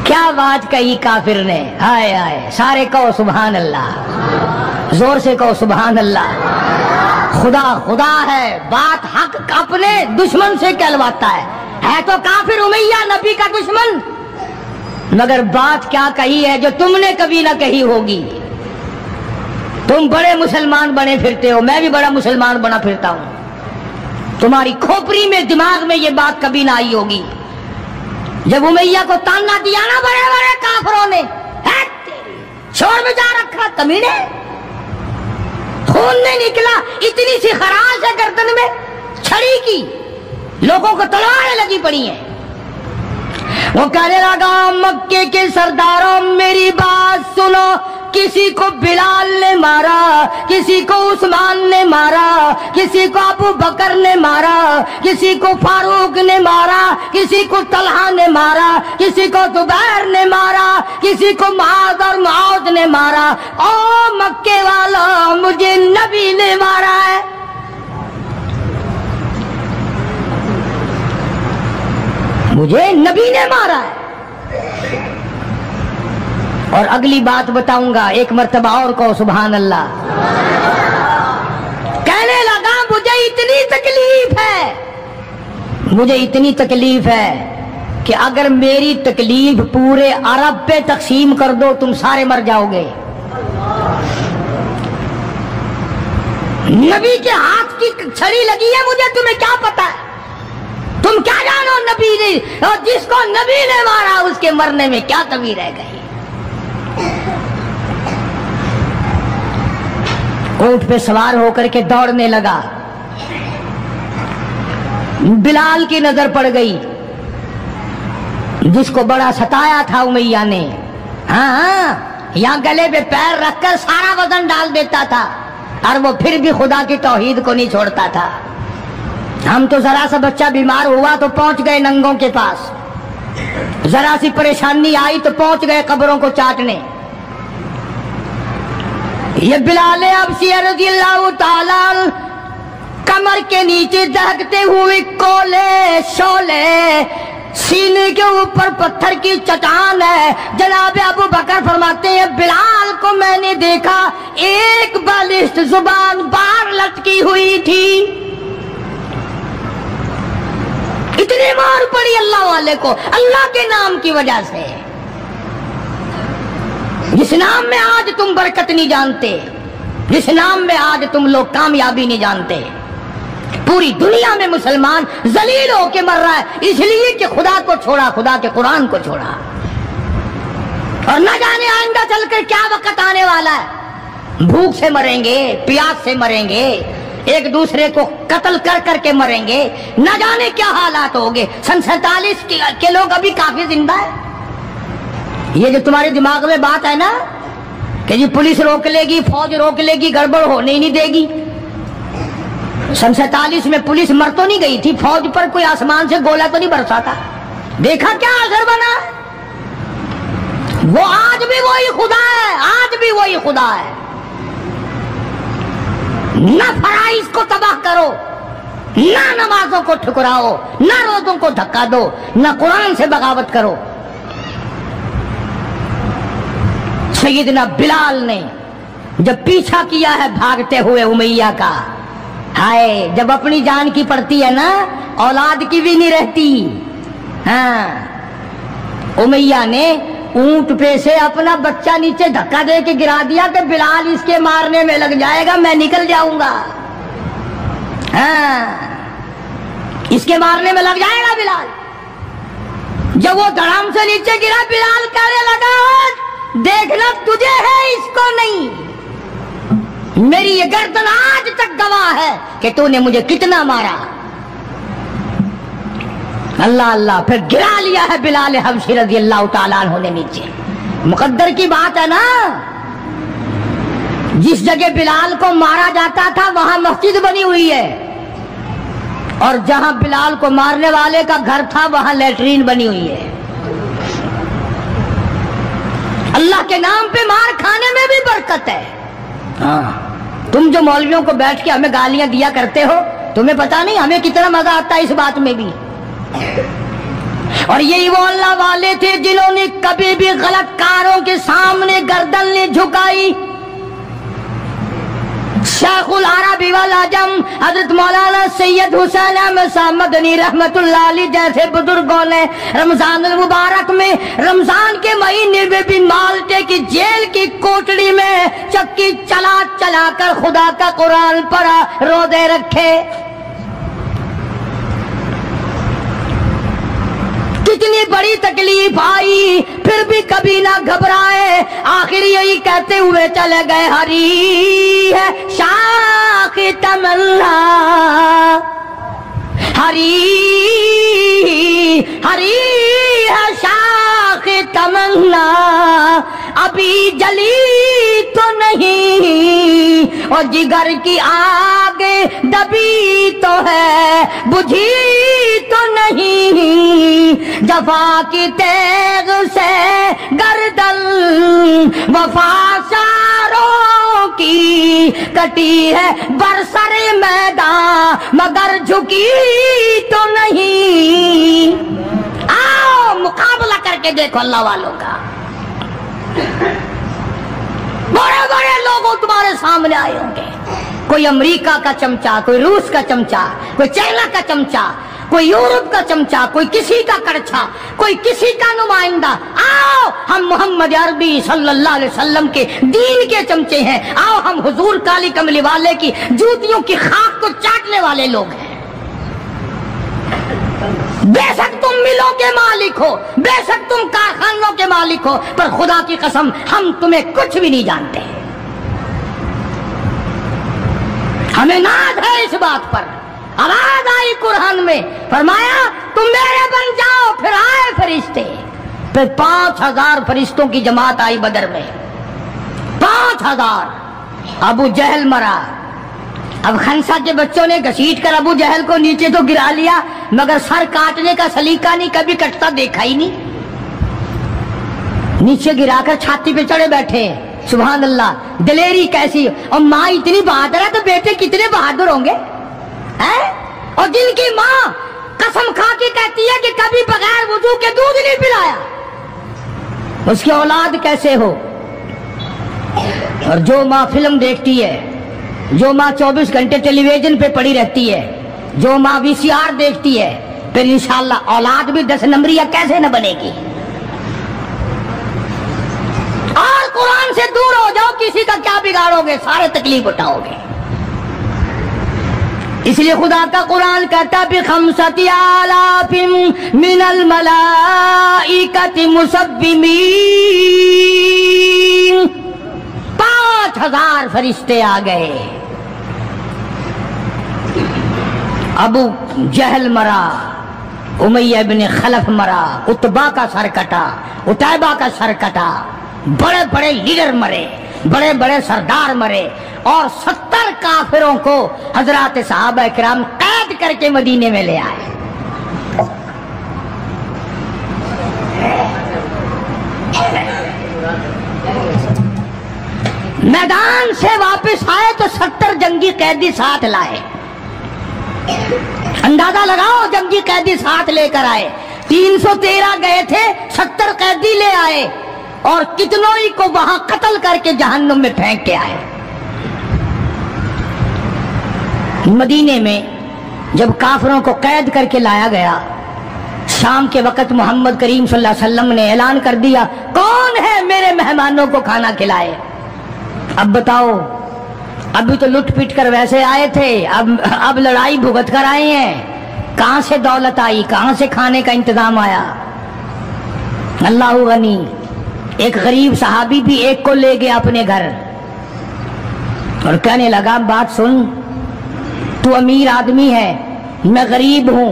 क्या बात कही काफिर ने, हाय हाय। सारे कहो सुभान अल्लाह, जोर से कहो सुभान अल्लाह। खुदा खुदा है, बात हक अपने दुश्मन से कहलवाता है तो काफिर उमैया नबी का दुश्मन, मगर बात क्या कही है जो तुमने कभी ना कही होगी। तुम बड़े मुसलमान बने फिरते हो, मैं भी बड़ा मुसलमान बना फिरता हूं, तुम्हारी खोपड़ी में दिमाग में ये बात कभी ना आई होगी। जब उमैया को ताना दिया ना बड़े बड़े काफरों ने, शोर में जा रखा कमीने, खून नहीं निकला, इतनी सी खराश है गर्दन में छड़ी की, लोगों को तलवारें लगी पड़ी हैं। वो कहने लगा, मक्के के सरदारों मेरी बात सुनो, किसी को बिलाल ने मारा, किसी को उस्मान ने मारा, किसी को अबू बकर ने मारा, किसी को फारूक ने मारा, किसी को तलहा ने मारा, किसी को जुबैर ने मारा, किसी को मुआज और मुआज ने मारा। ओ मक्के वाला, मुझे नबी ने मारा है। मुझे नबी ने मारा है। और अगली बात बताऊंगा, एक मर्तबा और कहो सुभान अल्लाह। कहने लगा, मुझे इतनी तकलीफ है, मुझे इतनी तकलीफ है कि अगर मेरी तकलीफ पूरे अरब पे तकसीम कर दो तुम सारे मर जाओगे। नबी के हाथ की छड़ी लगी है, मुझे तुम्हें क्या पता है? तुम क्या जानो नबी ने, और जिसको नबी ने मारा उसके मरने में क्या कमी रह गई। ऊंट पे सवार होकर के दौड़ने लगा। बिलाल की नजर पड़ गई, जिसको बड़ा सताया था उमैया ने। हाँ, यहाँ गले पे पैर रखकर सारा वजन डाल देता था, और वो फिर भी खुदा की तौहीद को नहीं छोड़ता था। हम तो जरा सा बच्चा बीमार हुआ तो पहुंच गए नंगों के पास, जरा सी परेशानी आई तो पहुंच गए कब्रों को चाटने। ये बिलाल अबसी रज़ियल्लाहु ताला कमर के नीचे दहकते हुए कोले शोले, सीने के ऊपर पत्थर की चट्टान है। जनाब अबू बकर फरमाते हैं बिलाल को मैंने देखा, एक बालिश्त जुबान बाहर लटकी हुई थी। इतनी मार पड़ी अल्लाह वाले को, अल्लाह के नाम की वजह से। जिस नाम में आज तुम बरकत नहीं जानते, जिस नाम में आज तुम लोग कामयाबी नहीं जानते, पूरी दुनिया में मुसलमान जलील होके मर रहा है, इसलिए कि खुदा को छोड़ा, खुदा के कुरान को छोड़ा। और न जाने आइंदा चलकर क्या वक्त आने वाला है। भूख से मरेंगे, प्यास से मरेंगे, एक दूसरे को कत्ल कर करके मरेंगे, न जाने क्या हालात होंगे। सन 47 के लोग अभी काफी जिंदा है। ये जो तुम्हारे दिमाग में बात है ना कि जी पुलिस रोक लेगी, फौज रोक लेगी, गड़बड़ होने ही नहीं देगी। सन 47 में पुलिस मर तो नहीं गई थी, फौज पर कोई आसमान से गोला तो नहीं बरसा था। देखा क्या असर बना? वो आज भी वही खुदा है, आज भी वही खुदा है। न फराइज को तबाह करो, न नमाजों को ठुकराओ, न रोजों को धक्का दो, न कुरान से बगावत करो। सैयदना बिलाल ने जब पीछा किया है भागते हुए उमैया का, हाय, जब अपनी जान की पड़ती है ना, औलाद की भी नहीं रहती। हाँ, उमैया ने ऊंट पे से अपना बच्चा नीचे धक्का दे के गिरा दिया कि बिलाल इसके मारने में लग जाएगा, मैं निकल जाऊंगा। हाँ, इसके मारने में लग जाएगा बिलाल। जब वो धड़ाम से नीचे गिरा, बिलाल कहने लगा देखना तुझे है, इसको नहीं। मेरी ये गर्दन आज तक गवाह है कि तूने मुझे कितना मारा। अल्लाह अल्लाह, फिर गिरा लिया है बिलाल हबशी रज़ियल्लाहु ताला अन्हु ने नीचे। मुकद्दर की बात है ना, जिस जगह बिलाल को मारा जाता था वहां मस्जिद बनी हुई है, और जहां बिलाल को मारने वाले का घर था वहां लैट्रीन बनी हुई है। अल्लाह के नाम पे मार खाने में भी बरकत है। हाँ, तुम जो मौलवियों को बैठ के हमें गालियां दिया करते हो, तुम्हें पता नहीं हमें कितना मजा आता है इस बात में भी। और यही वो अल्लाह वाले थे जिन्होंने कभी भी गलत कारों के सामने गर्दन नहीं झुकाई। शेखुल अरबी वल अजम हजरत मौलाना सैयद हुसैन अहमद साहब मदनी रहमतुल्लाह अलैह जैसे बुजुर्गों ने रमजान मुबारक में, रमजान के महीने में भी माल्टे की जेल की कोठड़ी में चक्की चला चला कर खुदा का कुरान पढ़ा, रोजे रखे। कितनी बड़ी तकलीफ आई फिर भी कभी ना घबराए, आखिर यही कहते हुए चले गए, हरी है शाख तमन्ना, हरी हरी है शाख तमन्ना, अभी जली तो नहीं, और जिगर की आग दबी तो है, बुझी तो नहीं, जफा की तेग से गर्दन वफासारों की कटी है बरसरे मैदान, मगर झुकी तो नहीं। आओ मुकाबला करके देखो अल्लाह वालों का। बड़े बड़े लोग तुम्हारे सामने आए होंगे, कोई अमेरिका का चमचा, कोई रूस का चमचा, कोई चाइना का चमचा, कोई यूरोप का चमचा, कोई किसी का कड़छा, कोई किसी का नुमाइंदा। आओ हम मोहम्मद अरबी सल्लल्लाहु अलैहि वसल्लम के दीन के चमचे हैं। आओ हम हुजूर काली कमली वाले की जूतियों की खाक को चाटने वाले लोग हैं। बेशक तुम मिलों के मालिक हो, बेशक तुम कारखानों के मालिक हो, पर खुदा की कसम हम तुम्हें कुछ भी नहीं जानते। हमें नाज है इस बात पर। आवाज आई कुरान में, फरमाया तुम मेरे बन जाओ। फिर आए फरिश्ते, फिर 5000 फरिश्तों की जमात आई बदर में, 5000। अबू जहल मरा। अब खंसा के बच्चों ने घसीट कर अबू जहल को नीचे तो गिरा लिया, मगर सर काटने का सलीका नहीं, कभी कटता देखा ही नहीं। नीचे गिराकर छाती पे चढ़े बैठे। सुभान अल्लाह, दिलेरी कैसी। और माँ इतनी बहादुर है तो बेटे कितने बहादुर होंगे हैं? और जिनकी माँ कसम खा के कहती है कि कभी बगैर वुजू के दूध नहीं पिलाया, उसकी औलाद कैसे हो। और जो माँ फिल्म देखती है, जो माँ 24 घंटे टेलीविजन पे पड़ी रहती है, जो माँ VCR देखती है, फिर इंशाअल्लाह औलाद भी 10 नंबरिया कैसे न बनेगी। और कुरान से दूर हो जाओ, किसी का क्या बिगाड़ोगे, सारे तकलीफ उठाओगे। इसलिए खुदा का कुरान कहता है बिखमसति आलाफिम मिनल मलाइकति मुसब्बिमीन, 5000 फरिश्ते आ गए। अबू जहल मरा, उमैया इब्न खलफ मरा, उतबा का सर कटा, उतैबा का सर कटा, बड़े बड़े लीडर मरे, बड़े बड़े सरदार मरे, और 70 काफिरों को हजरात सहाबा किराम कैद करके मदीने में ले आए। मैदान से वापस आए तो 70 जंगी कैदी साथ लाए। अंदाजा लगाओ, जंगी कैदी साथ लेकर आए। 313 गए थे, 70 कैदी ले आए, और कितनों ही को वहां कत्ल करके जहन्नुम में फेंक के आए। मदीने में जब काफिरों को कैद करके लाया गया, शाम के वक्त मोहम्मद करीम सल्लल्लाहु अलैहि वसल्लम ने ऐलान कर दिया, कौन है मेरे मेहमानों को खाना खिलाए। अब बताओ, अभी तो लुट पिट कर वैसे आए थे, अब लड़ाई भुगत कर आए हैं। कहां से दौलत आई, कहां से खाने का इंतजाम आया। अल्लाह गनी। एक गरीब सहाबी भी एक को ले गया अपने घर और कहने लगा, बात सुन, तू अमीर आदमी है, मैं गरीब हूं,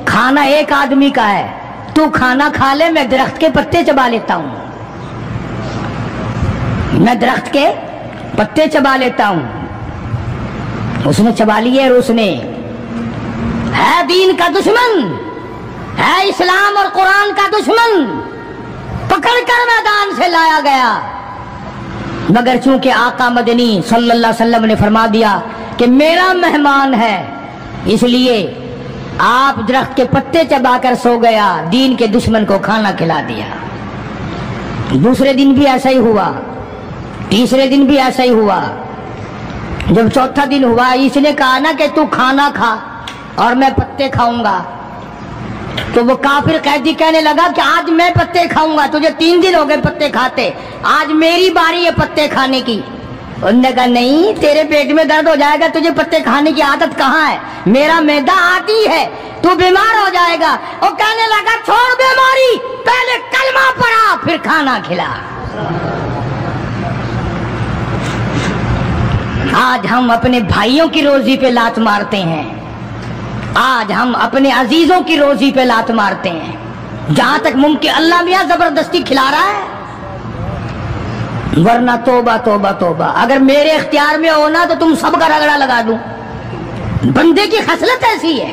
खाना एक आदमी का है, तू खाना खा ले, मैं दरख्त के पत्ते चबा लेता हूं, मैं दरख्त के पत्ते चबा लेता हूं। उसने चबा लिए और उसने, है दीन का दुश्मन, है इस्लाम और कुरान का दुश्मन, पकड़कर मैदान से लाया गया। मगर चूंकि आका मदनी सल्लल्लाहु अलैहि वसल्लम ने फरमा दिया कि मेरा मेहमान है, इसलिए आप दरख्त के पत्ते चबाकर सो गया, दीन के दुश्मन को खाना खिला दिया। दूसरे दिन भी ऐसा ही हुआ, तीसरे दिन भी ऐसा ही हुआ। जब चौथा दिन हुआ, इसने कहा ना कि तू खाना खा और मैं पत्ते खाऊंगा, तो वो काफिर कैदी कहने लगा कि आज मैं पत्ते खाऊंगा, तुझे 3 दिन हो गए पत्ते खाते, आज मेरी बारी है पत्ते खाने की। उन्होंने कहा नहीं, तेरे पेट में दर्द हो जाएगा, तुझे पत्ते खाने की आदत कहाँ है, मेरा मैदा आती है, तू बीमार हो जाएगा। और कहने लगा छोड़ बीमारी, पहले कलमा पढ़ा फिर खाना खिला। आज हम अपने भाइयों की रोजी पे लात मारते हैं, आज हम अपने अजीजों की रोजी पे लात मारते हैं, जहां तक मुमकिन अल्लाह मियां जबरदस्ती खिला रहा है, वरना तोबा तोबा तोबा। अगर मेरे इख्तियार में हो ना तो तुम सबका रगड़ा लगा दूं। बंदे की खसलत ऐसी है,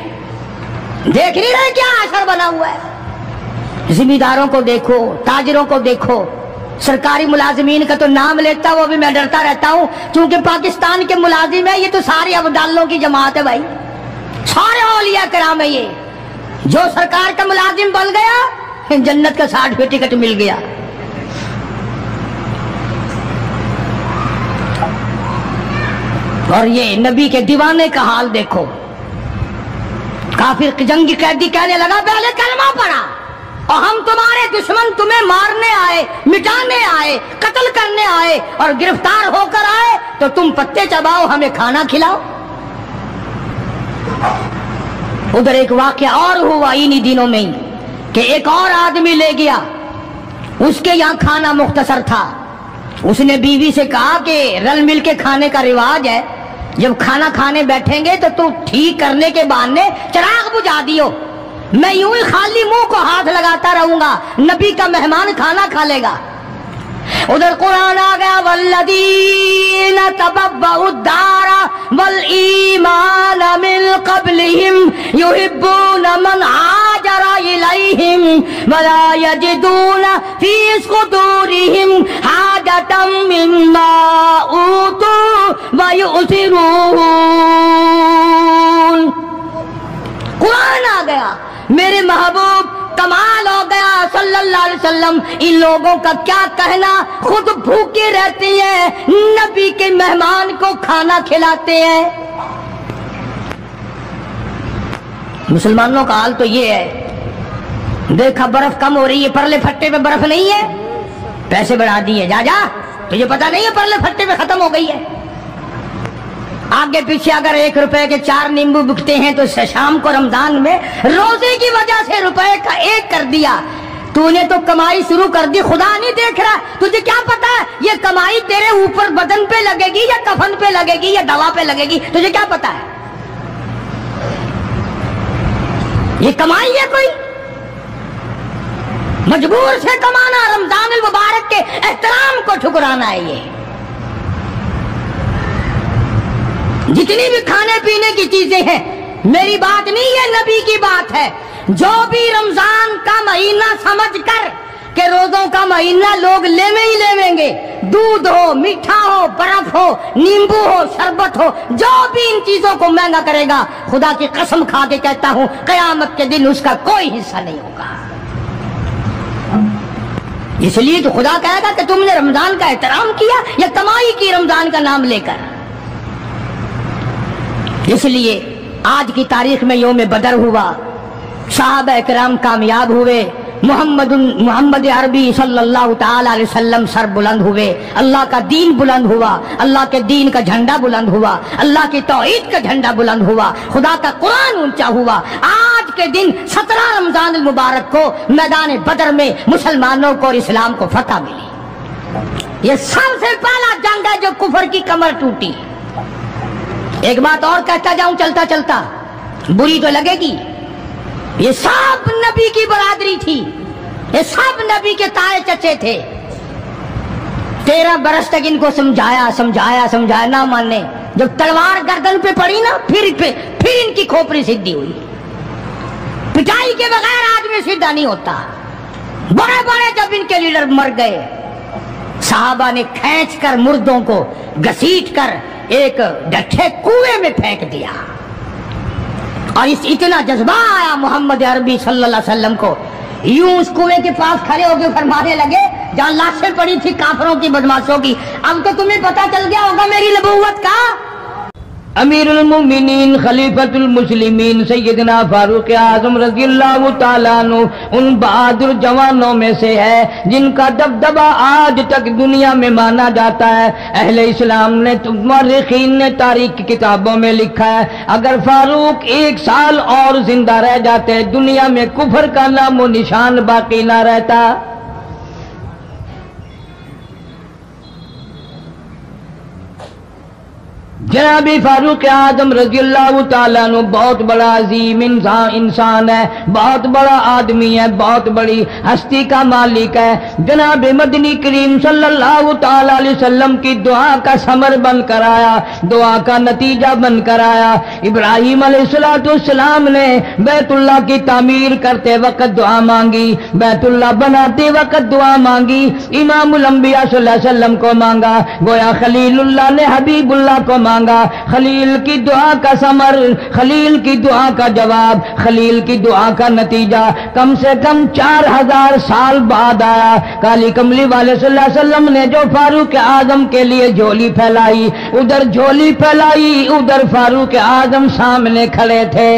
देख नहीं रहे क्या असर बना हुआ है। जिम्मेदारों को देखो, ताजिरों को देखो, सरकारी मुलाजिमीन का तो नाम लेता वो भी मैं डरता रहता हूं, क्योंकि पाकिस्तान के मुलाजिम है, ये तो सारे अब्दालों की जमात है भाई, सारे औलिया कराम है। ये जो सरकार का मुलाजिम बन गया, जन्नत का सर्टिफिकेट मिल गया। اور یہ نبی کے دیوانے کا حال دیکھو، کافر جنگی قیدی کہنے لگا پہلے کلمہ پڑھا، اور ہم تمہارے دشمن تمہیں مارنے آئے، مٹانے آئے، قتل کرنے آئے اور گرفتار ہو کر آئے تو تم پتے چباؤ، ہمیں کھانا کھلاؤ۔ ادھر ایک واقعہ اور ہوا انہی دنوں میں ہی کہ ایک اور آدمی لے گیا، اس کے یہاں کھانا مختصر تھا، اس نے بیوی سے کہا کہ رل مل کے کھانے کا رواج ہے، جب کھانا کھانے بیٹھیں گے تو ٹھیک کرنے کے بہانے چراغ بجھا دیو، میں یوں ہی خالی منہ کو ہاتھ لگاتا رہوں گا، نبی کا مہمان کھانا کھا لے گا۔ ادھر قرآن آ گیا والذین تبوؤا الدار والایمان من قبلہم یحبون من ہاجر الیہم ولا یجدون فی صدورہم حاجۃ مما اوتوا ویؤثرون۔ قرآن آ گیا، میرے محبوب کمال ہو گیا صلی اللہ علیہ وسلم، ان لوگوں کا کیا کہنا، خود بھوکے رہتے ہیں، نبی کے مہمان کو کھانا کھلاتے ہیں۔ مسلمانوں کا حال تو یہ ہے، دیکھا برف کم ہو رہی ہے، پرلے پھٹے پہ برف نہیں ہے، پیسے بڑھا دیے، جا جا تجھے پتا نہیں ہے پرلے پھٹے پہ ختم ہو گئی ہے۔ آگے پیچھے اگر 1 روپے کے 4 نیمبو بکتے ہیں تو شام کو رمضان میں روزے کی وجہ سے روپے کا 1 کر دیا، تو نے تو کمائی شروع کر دی، خدا نہیں دیکھ رہا، تجھے کیا پتا ہے یہ کمائی تیرے اوپر بدن پہ لگے گی یا کفن پہ لگے گی یا دوا پہ لگے گی، تجھے کیا پتا ہے؟ یہ کمائی ہے کوئی؟ مجبور سے کمانا، رمضان المبارک کے احترام کو ٹھکرانا ہے۔ یہ جتنی بھی کھانے پینے کی چیزیں ہیں، میری بات نہیں ہے، نبی کی بات ہے، جو بھی رمضان کا مہینہ سمجھ کر کہ روزوں کا مہینہ لوگ لیویں ہی لیویں گے، دودھ ہو، میٹھا ہو، برف ہو، نیمبو ہو، شربت ہو، جو بھی ان چیزوں کو مہنگا کرے گا، خدا کی قسم کھا کے کہتا ہوں قیامت کے دن اس کا کوئی حصہ نہیں ہوگا۔ اس لیے تو خدا کہے گا کہ تم نے رمضان کا احترام کیا یا کمائی کی رمضان کا نام لے کر۔ اس لیے آج کی تاریخ میں یوم بدر ہوا، صحابہ کرام کامیاب ہوئے، محمد عربی صلی اللہ تعالی علیہ وسلم سر بلند ہوئے، اللہ کا دین بلند ہوا، اللہ کے دین کا جھنڈا بلند ہوا، اللہ کی توحید کا جھنڈا بلند ہوا، خدا کا قرآن اونچا ہوا۔ آج کے دن 17 رمضان المبارک کو میدان بدر میں مسلمانوں کو اور اسلام کو فتح ملی۔ یہ سب سے پہلا جنگ ہے جو کفر کی کمر ٹوٹی۔ ایک بات اور کہتا جاؤں چلتا چلتا، بری تو لگے گی، یہ سب نبی کی برادری تھی، یہ سب نبی کے تائے چچے تھے۔ 13 برس تک ان کو سمجھایا نہ ماننے، جب تلوار گردن پہ پڑی نا پھر ان کی کھوپڑی سیدھی ہوئی۔ پٹائی کے بغیر آدمی سیدھا نہیں ہوتا۔ بڑے بڑے جب ان کے لیڈر مر گئے، صحابہ نے کھینچ کر مردوں کو گھسیٹ کر ایک ڈٹھے کنویں میں پھینک دیا، اور اتنا جذبہ آیا محمد عربی صلی اللہ علیہ وسلم کو، یوں اس کنویں کے پاس کھڑے ہو کے فرمانے لگے جہاں لاشیں پڑی تھی کافروں کی بدماشوں کی، اب تو تمہیں پتا چل گیا ہوگا میری نبوت کا۔ امیر المومنین خلیفۃ المسلمین سیدنا فاروق اعظم رضی اللہ تعالیٰ عنہ ان بہادر جوانوں میں سے ہے جن کا دبدبہ آج تک دنیا میں مانا جاتا ہے۔ اہل اسلام نے مورخین نے تاریخ کی کتابوں میں لکھا ہے اگر فاروق 1 سال اور زندہ رہ جاتے دنیا میں کفر کا نام و نشان باقی نہ رہتا۔ جناب فاروق اعظم رضی اللہ تعالیٰ عنہ بہت بڑا عظیم انسان ہے، بہت بڑا آدمی ہے، بہت بڑی ہستی کا مالک ہے۔ جناب مدنی کریم صلی اللہ تعالیٰ علیہ وسلم کی دعا کا ثمر بن کر آیا، دعا کا نتیجہ بن کر آیا۔ ابراہیم علیہ السلام نے بیت اللہ کی تعمیر کرتے وقت دعا مانگی، بیت اللہ بناتے وقت دعا مانگی، امام الانبیاء صلی اللہ علیہ وسلم کو مانگا، گویا خلیل اللہ نے حبیب اللہ کو مانگا، خلیل کی دعا کا ثمر، خلیل کی دعا کا جواب، خلیل کی دعا کا نتیجہ کم سے کم 4000 سال بعد آیا۔ کالی کملی والے صلی اللہ علیہ وسلم نے جو فاروق اعظم کے لیے جھولی پھیلائی، ادھر جھولی پھیلائی، ادھر فاروق اعظم سامنے کھڑے تھے۔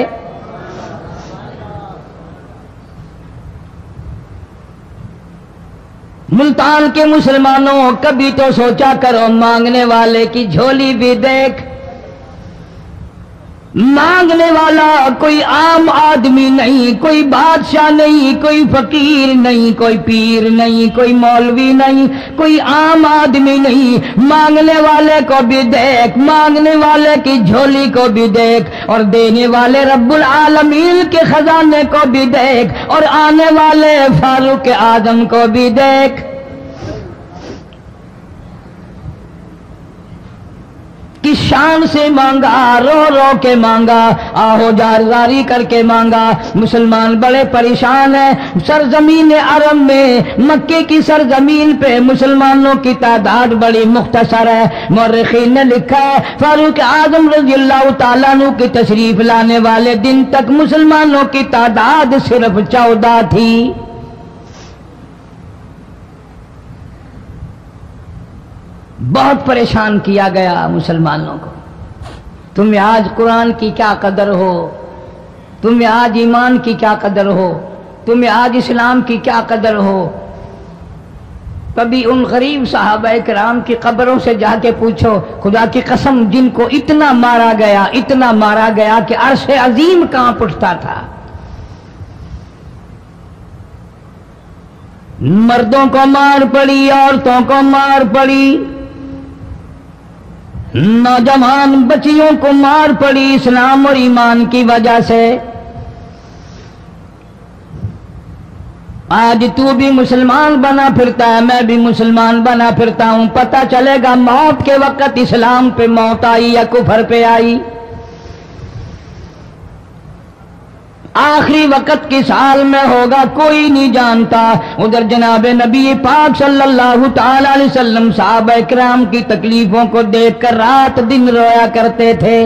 ملتان کے مسلمانوں، کبھی تو سوچا کرو مانگنے والے کی جھولی بھی دیکھ۔ مانگنے والا کوئی عام آدمی نہیں، کوئی بادشاہ نہیں، کوئی فقیر نہیں، کوئی پیر نہیں، کوئی مولوی نہیں، کوئی عام آدمی نہیں۔ مانگنے والے کو بھی دیکھ، مانگنے والے کی جھولی کو بھی دیکھ، اور دینے والے رب العالمین کے خزانے کو بھی دیکھ، اور آنے والے فاروق اعظم کو بھی دیکھ۔ کس شان سے مانگا، رو رو کے مانگا، آہو جارزاری کر کے مانگا۔ مسلمان بڑے پریشان ہیں۔ سرزمین عرب میں، مکے کی سرزمین پہ مسلمانوں کی تعداد بڑی مختصر ہے۔ مورخین نے لکھا ہے فاروق اعظم رضی اللہ تعالیٰ عنہ کی تشریف لانے والے دن تک مسلمانوں کی تعداد صرف 14 تھی۔ بہت پریشان کیا گیا مسلمانوں کو۔ تمہیں آج قرآن کی کیا قدر ہو، تمہیں آج ایمان کی کیا قدر ہو، تمہیں آج اسلام کی کیا قدر ہو۔ کبھی ان غریب صحابہ کرام کی قبروں سے جا کے پوچھو، خدا کی قسم جن کو اتنا مارا گیا، اتنا مارا گیا کہ عرش عظیم کانپ اٹھتا تھا۔ مردوں کو مار پڑی، عورتوں کو مار پڑی، نوجوان بچیوں کو مار پڑی اسلام اور ایمان کی وجہ سے۔ آج تو بھی مسلمان بنا پھرتا ہے، میں بھی مسلمان بنا پھرتا ہوں، پتہ چلے گا موت کے وقت اسلام پہ موت آئی یا کفر پہ آئی۔ آخری وقت کس حال میں ہوگا کوئی نہیں جانتا۔ ادھر جناب نبی پاک صلی اللہ تعالی علیہ وسلم صحابہ کرام کی تکلیفوں کو دیکھ کر رات دن رویا کرتے تھے۔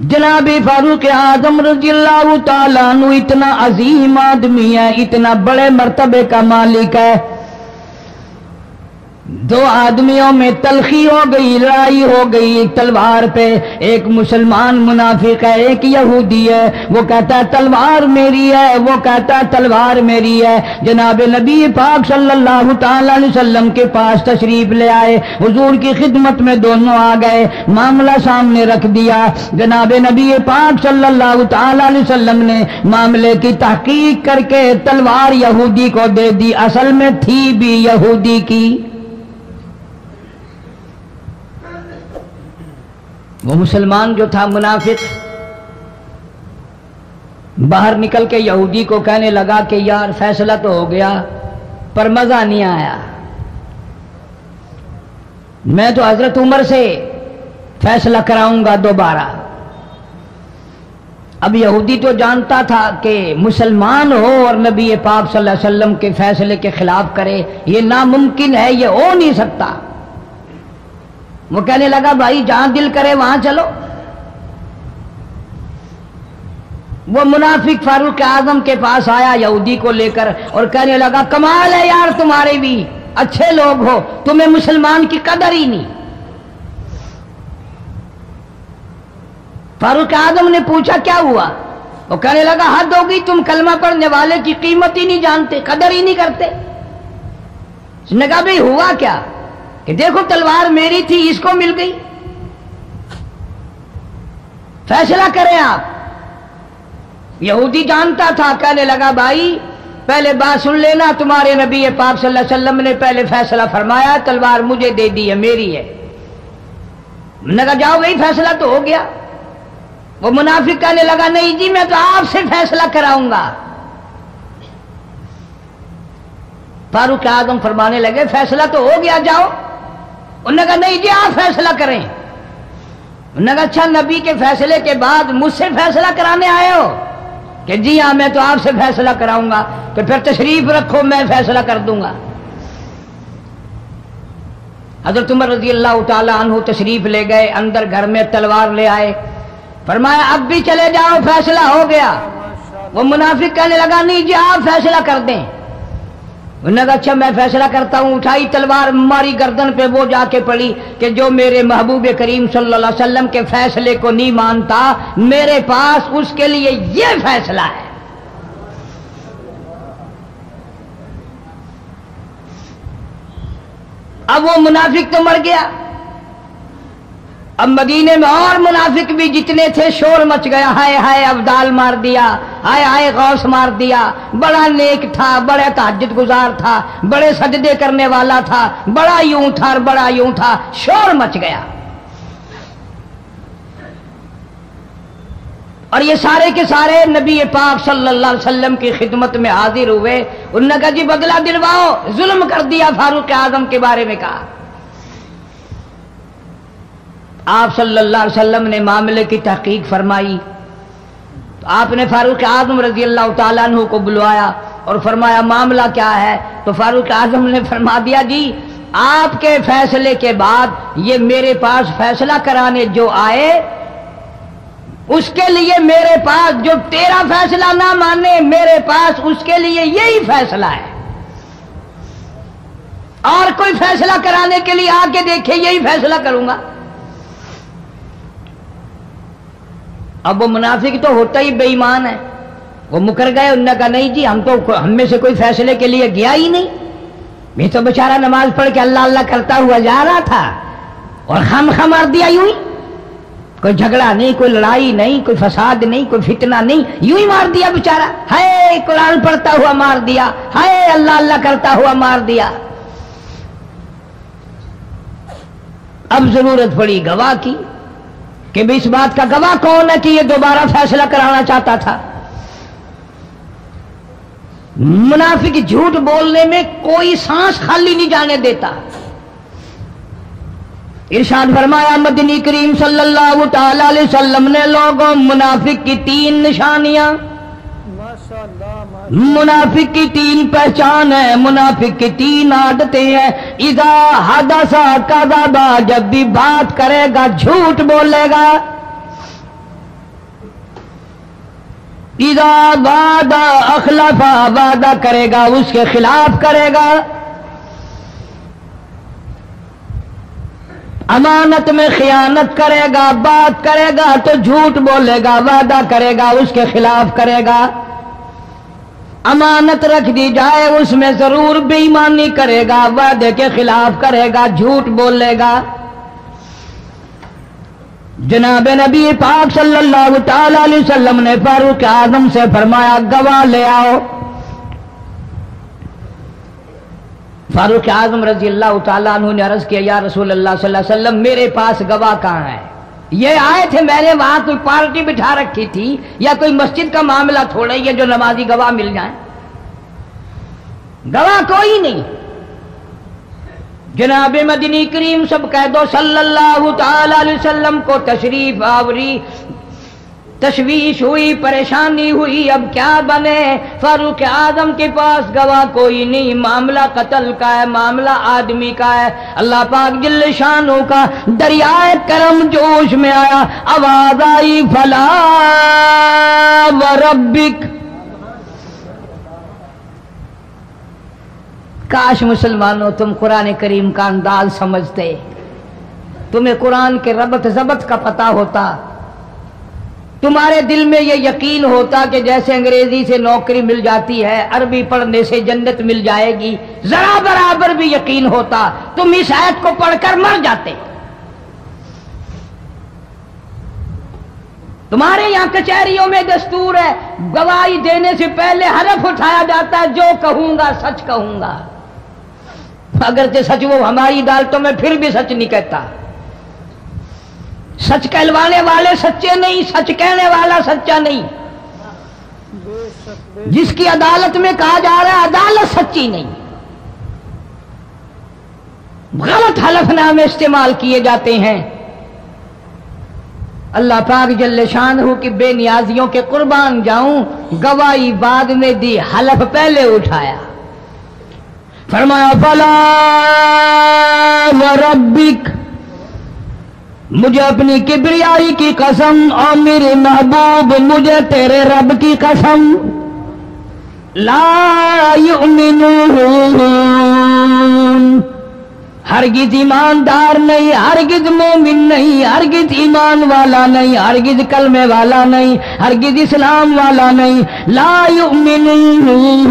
جناب فاروق اعظم رضی اللہ تعالیٰ عنہ اتنا عظیم آدمی ہے، اتنا بڑے مرتبے کا مالک ہے۔ دو آدمیوں میں تلخی ہو گئی، لڑائی ہو گئی تلوار پہ۔ ایک مسلمان منافق ہے، ایک یہودی ہے، وہ کہتا ہے تلوار میری ہے، وہ کہتا ہے تلوار میری ہے۔ جناب نبی پاک صلی اللہ تعالی علیہ وسلم کے پاس تشریف لے آئے، حضور کی خدمت میں دونوں آ گئے، معاملہ سامنے رکھ دیا۔ جناب نبی پاک صلی اللہ تعالی علیہ وسلم نے معاملے کی تحقیق کر کے تلوار یہودی کو دے دی، اصل میں تھی بھی یہودی کی۔ وہ مسلمان جو تھا منافق باہر نکل کے یہودی کو کہنے لگا کہ یار فیصلہ تو ہو گیا پر مزہ نہیں آیا، میں تو حضرت عمر سے فیصلہ کراؤں گا دوبارہ۔ اب یہودی تو جانتا تھا کہ مسلمان ہو اور نبی پاک صلی اللہ علیہ وسلم کے فیصلے کے خلاف کرے، یہ ناممکن ہے، یہ ہو نہیں سکتا۔ وہ کہنے لگا بھائی جہاں دل کرے وہاں چلو۔ وہ منافق فاروق اعظم کے پاس آیا یہودی کو لے کر اور کہنے لگا کمال ہے یار تمہارے بھی، اچھے لوگ ہو، تمہیں مسلمان کی قدر ہی نہیں۔ فاروق اعظم نے پوچھا کیا ہوا؟ وہ کہنے لگا حد ہوگی، تم کلمہ پڑھنے والے کی قیمت ہی نہیں جانتے، قدر ہی نہیں کرتے۔ اس نے کہا بھئی ہوا کیا؟ کہ دیکھو تلوار میری تھی، اس کو مل گئی، فیصلہ کریں آپ۔ یہودی جانتا تھا، کہنے لگا بھائی پہلے بات سن لینا، تمہارے نبی پاک صلی اللہ علیہ وسلم نے پہلے فیصلہ فرمایا، تلوار مجھے دے دی ہے، میری ہے۔ میں نے کہا جاؤ بھائی فیصلہ تو ہو گیا۔ وہ منافق کہنے لگا نہیں جی میں تو آپ سے فیصلہ کراؤں گا۔ فاروق اعظم فرمانے لگے فیصلہ تو ہو گیا جاؤ۔ انہوں نے کہا نہیں جی آپ فیصلہ کریں۔ انہوں نے کہا اچھا نبی کے فیصلے کے بعد مجھ سے فیصلہ کرانے آئے ہو؟ کہ جی ہاں میں تو آپ سے فیصلہ کراؤں گا، تو پھر تشریف رکھو میں فیصلہ کر دوں گا۔ حضرت عمر رضی اللہ تعالیٰ عنہ تشریف لے گئے اندر، گھر میں تلوار لے آئے، فرمایا اب بھی چلے جاؤ، فیصلہ ہو گیا۔ وہ منافق کہنے لگا نہیں جی آپ فیصلہ کر دیں۔ انہوں نے کہا اچھا میں فیصلہ کرتا ہوں۔ اٹھائی تلوار، ماری گردن پہ، وہ جا کے پڑی کہ جو میرے محبوب کریم صلی اللہ علیہ وسلم کے فیصلے کو نہیں مانتا، میرے پاس اس کے لیے یہ فیصلہ ہے۔ اب وہ منافق تو مر گیا، اب مدینے میں اور منافق بھی جتنے تھے شور مچ گیا، ہائے ہائے ابدال مار دیا، ہائے ہائے غوث مار دیا، بڑا نیک تھا، بڑا تہجد گزار تھا، بڑے سجدے کرنے والا تھا، بڑا یوں تھا اور بڑا یوں تھا، شور مچ گیا۔ اور یہ سارے کے سارے نبی پاک صلی اللہ علیہ وسلم کی خدمت میں حاضر ہوئے۔ انہوں نے کہا جی بدلہ دلواؤ، ظلم کر دیا فاروق اعظم کے بارے میں کہا۔ آپ صلی اللہ علیہ وسلم نے معاملے کی تحقیق فرمائی تو آپ نے فاروق اعظم رضی اللہ تعالیٰ عنہ کو بلوایا اور فرمایا معاملہ کیا ہے؟ تو فاروق اعظم نے فرما دیا جی آپ کے فیصلے کے بعد یہ میرے پاس فیصلہ کرانے جو آئے، اس کے لیے میرے پاس جو تیرا فیصلہ نہ مانے، میرے پاس اس کے لیے یہی فیصلہ ہے، اور کوئی فیصلہ کرانے کے لیے آ کے دیکھے یہی فیصلہ کروں گا۔ اب وہ منافق تو ہوتا ہی بے ایمان ہے، وہ مکر گئے۔ انہوں نے کہا نہیں جی ہم میں سے کوئی فیصلے کے لیے گیا ہی نہیں، میں تو بیچارہ نماز پڑھ کے اللہ اللہ کرتا ہوا جا رہا تھا اور خام خام مار دیا یوں ہی، کوئی جھگڑا نہیں، کوئی لڑائی نہیں، کوئی فساد نہیں، کوئی فتنہ نہیں، یوں ہی مار دیا بیچارہ، ہائے قرآن پڑھتا ہوا مار دیا، ہائے اللہ اللہ کرتا ہوا مار دیا۔ اب ضرورت پڑی گواہ کی کہ بھی اس بات کا گواہ کون ہے کہ یہ دوبارہ فیصلہ کرانا چاہتا تھا۔ منافق جھوٹ بولنے میں کوئی سانس خالی نہیں جانے دیتا۔ ارشاد فرمایا مدنی کریم صلی اللہ تعالی علیہ وسلم نے لوگوں منافق کی 3 نشانیاں، منافق کی 3 پہچان ہے، منافق کی 3 عادتیں ہیں۔ اذا حدث کذب، جب بھی بات کرے گا جھوٹ بولے گا۔ اذا وعد اخلف، وعدہ کرے گا اس کے خلاف کرے گا۔ امانت میں خیانت کرے گا، بات کرے گا تو جھوٹ بولے گا، وعدہ کرے گا اس کے خلاف کرے گا۔ امانت رکھ دی جائے اس میں ضرور بے ایمانی کرے گا، وعدے کے خلاف کرے گا، جھوٹ بولے گا۔ جناب نبی پاک صلی اللہ تعالی علیہ وسلم نے فاروق اعظم سے فرمایا گواہ لے آؤ۔ فاروق اعظم رضی اللہ تعالیٰ عنہ نے عرض کیا یا رسول اللہ صلی اللہ علیہ وسلم میرے پاس گواہ کہاں ہے؟ یہ آئے تھے، میں نے وہاں کوئی پارٹی بٹھا رکھی تھی یا کوئی مسجد کا معاملہ تھوڑا ہی ہے جو نمازی گواہ مل جائیں، گواہ کوئی نہیں۔ جناب مدنی کریم سب کہہ دو صلی اللہ تعالی علیہ وسلم کو تشریف آوری، تشویش ہوئی، پریشانی ہوئی، اب کیا بنے؟ فاروق اعظم کے پاس گواہ کوئی نہیں، معاملہ قتل کا ہے، معاملہ آدمی کا ہے۔ اللہ پاک جل شانہ کا دریائے کرم جوش میں آیا، آواز آئی فلا وربک۔ کاش مسلمانوں تم قرآن کریم کا انداز سمجھتے، تمہیں قرآن کے ربط ضبط کا پتہ ہوتا، تمہارے دل میں یہ یقین ہوتا کہ جیسے انگریزی سے نوکری مل جاتی ہے، عربی پڑھنے سے جنت مل جائے گی، ذرا برابر بھی یقین ہوتا تم اس آیت کو پڑھ کر مر جاتے۔ تمہارے یہاں کچہریوں میں دستور ہے گواہی دینے سے پہلے حرف اٹھایا جاتا ہے، جو کہوں گا سچ کہوں گا، اگرچہ سچ وہ ہماری عدالتوں میں پھر بھی سچ نہیں کہتا۔ سچ کہلوانے والے سچے نہیں، سچ کہنے والا سچا نہیں۔ جس کی عدالت میں کہا جا رہا ہے عدالت سچی نہیں، غلط حلف نامے استعمال کیے جاتے ہیں۔ اللہ پاک جل شانہ کی بے نیازیوں کے قربان جاؤں، گواہی بعد میں دی، حلف پہلے اٹھایا۔ فرمایا فلا وربک، مجھے اپنی کبریائی کی قسم اور میرے محبوب مجھے تیرے رب کی قسم، لا یؤمنون، ہرگز ایماندار نہیں، ہرگز مومن نہیں، ہرگز ایمان والا نہیں، ہرگز کلمے والا نہیں، ہرگز اسلام والا نہیں، لا یؤمنون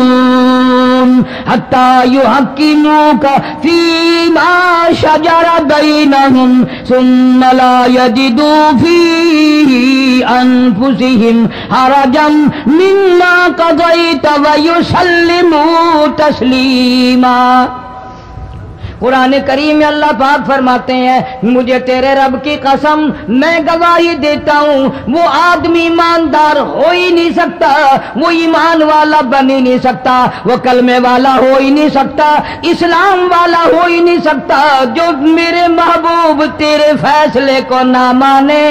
حتی یحکموک فیما شجر بینہم ثم لا یجدوا فی انفسہم حرجا مما قضیت ویسلموا تسلیما۔ قرآن کریم میں اللہ پاک فرماتے ہیں مجھے تیرے رب کی قسم میں گواہی دیتا ہوں وہ آدمی ایماندار ہو ہی نہیں سکتا، وہ ایمان والا بن ہی نہیں سکتا، وہ کلمے والا ہو ہی نہیں سکتا، اسلام والا ہو ہی نہیں سکتا جو میرے محبوب تیرے فیصلے کو نہ مانے۔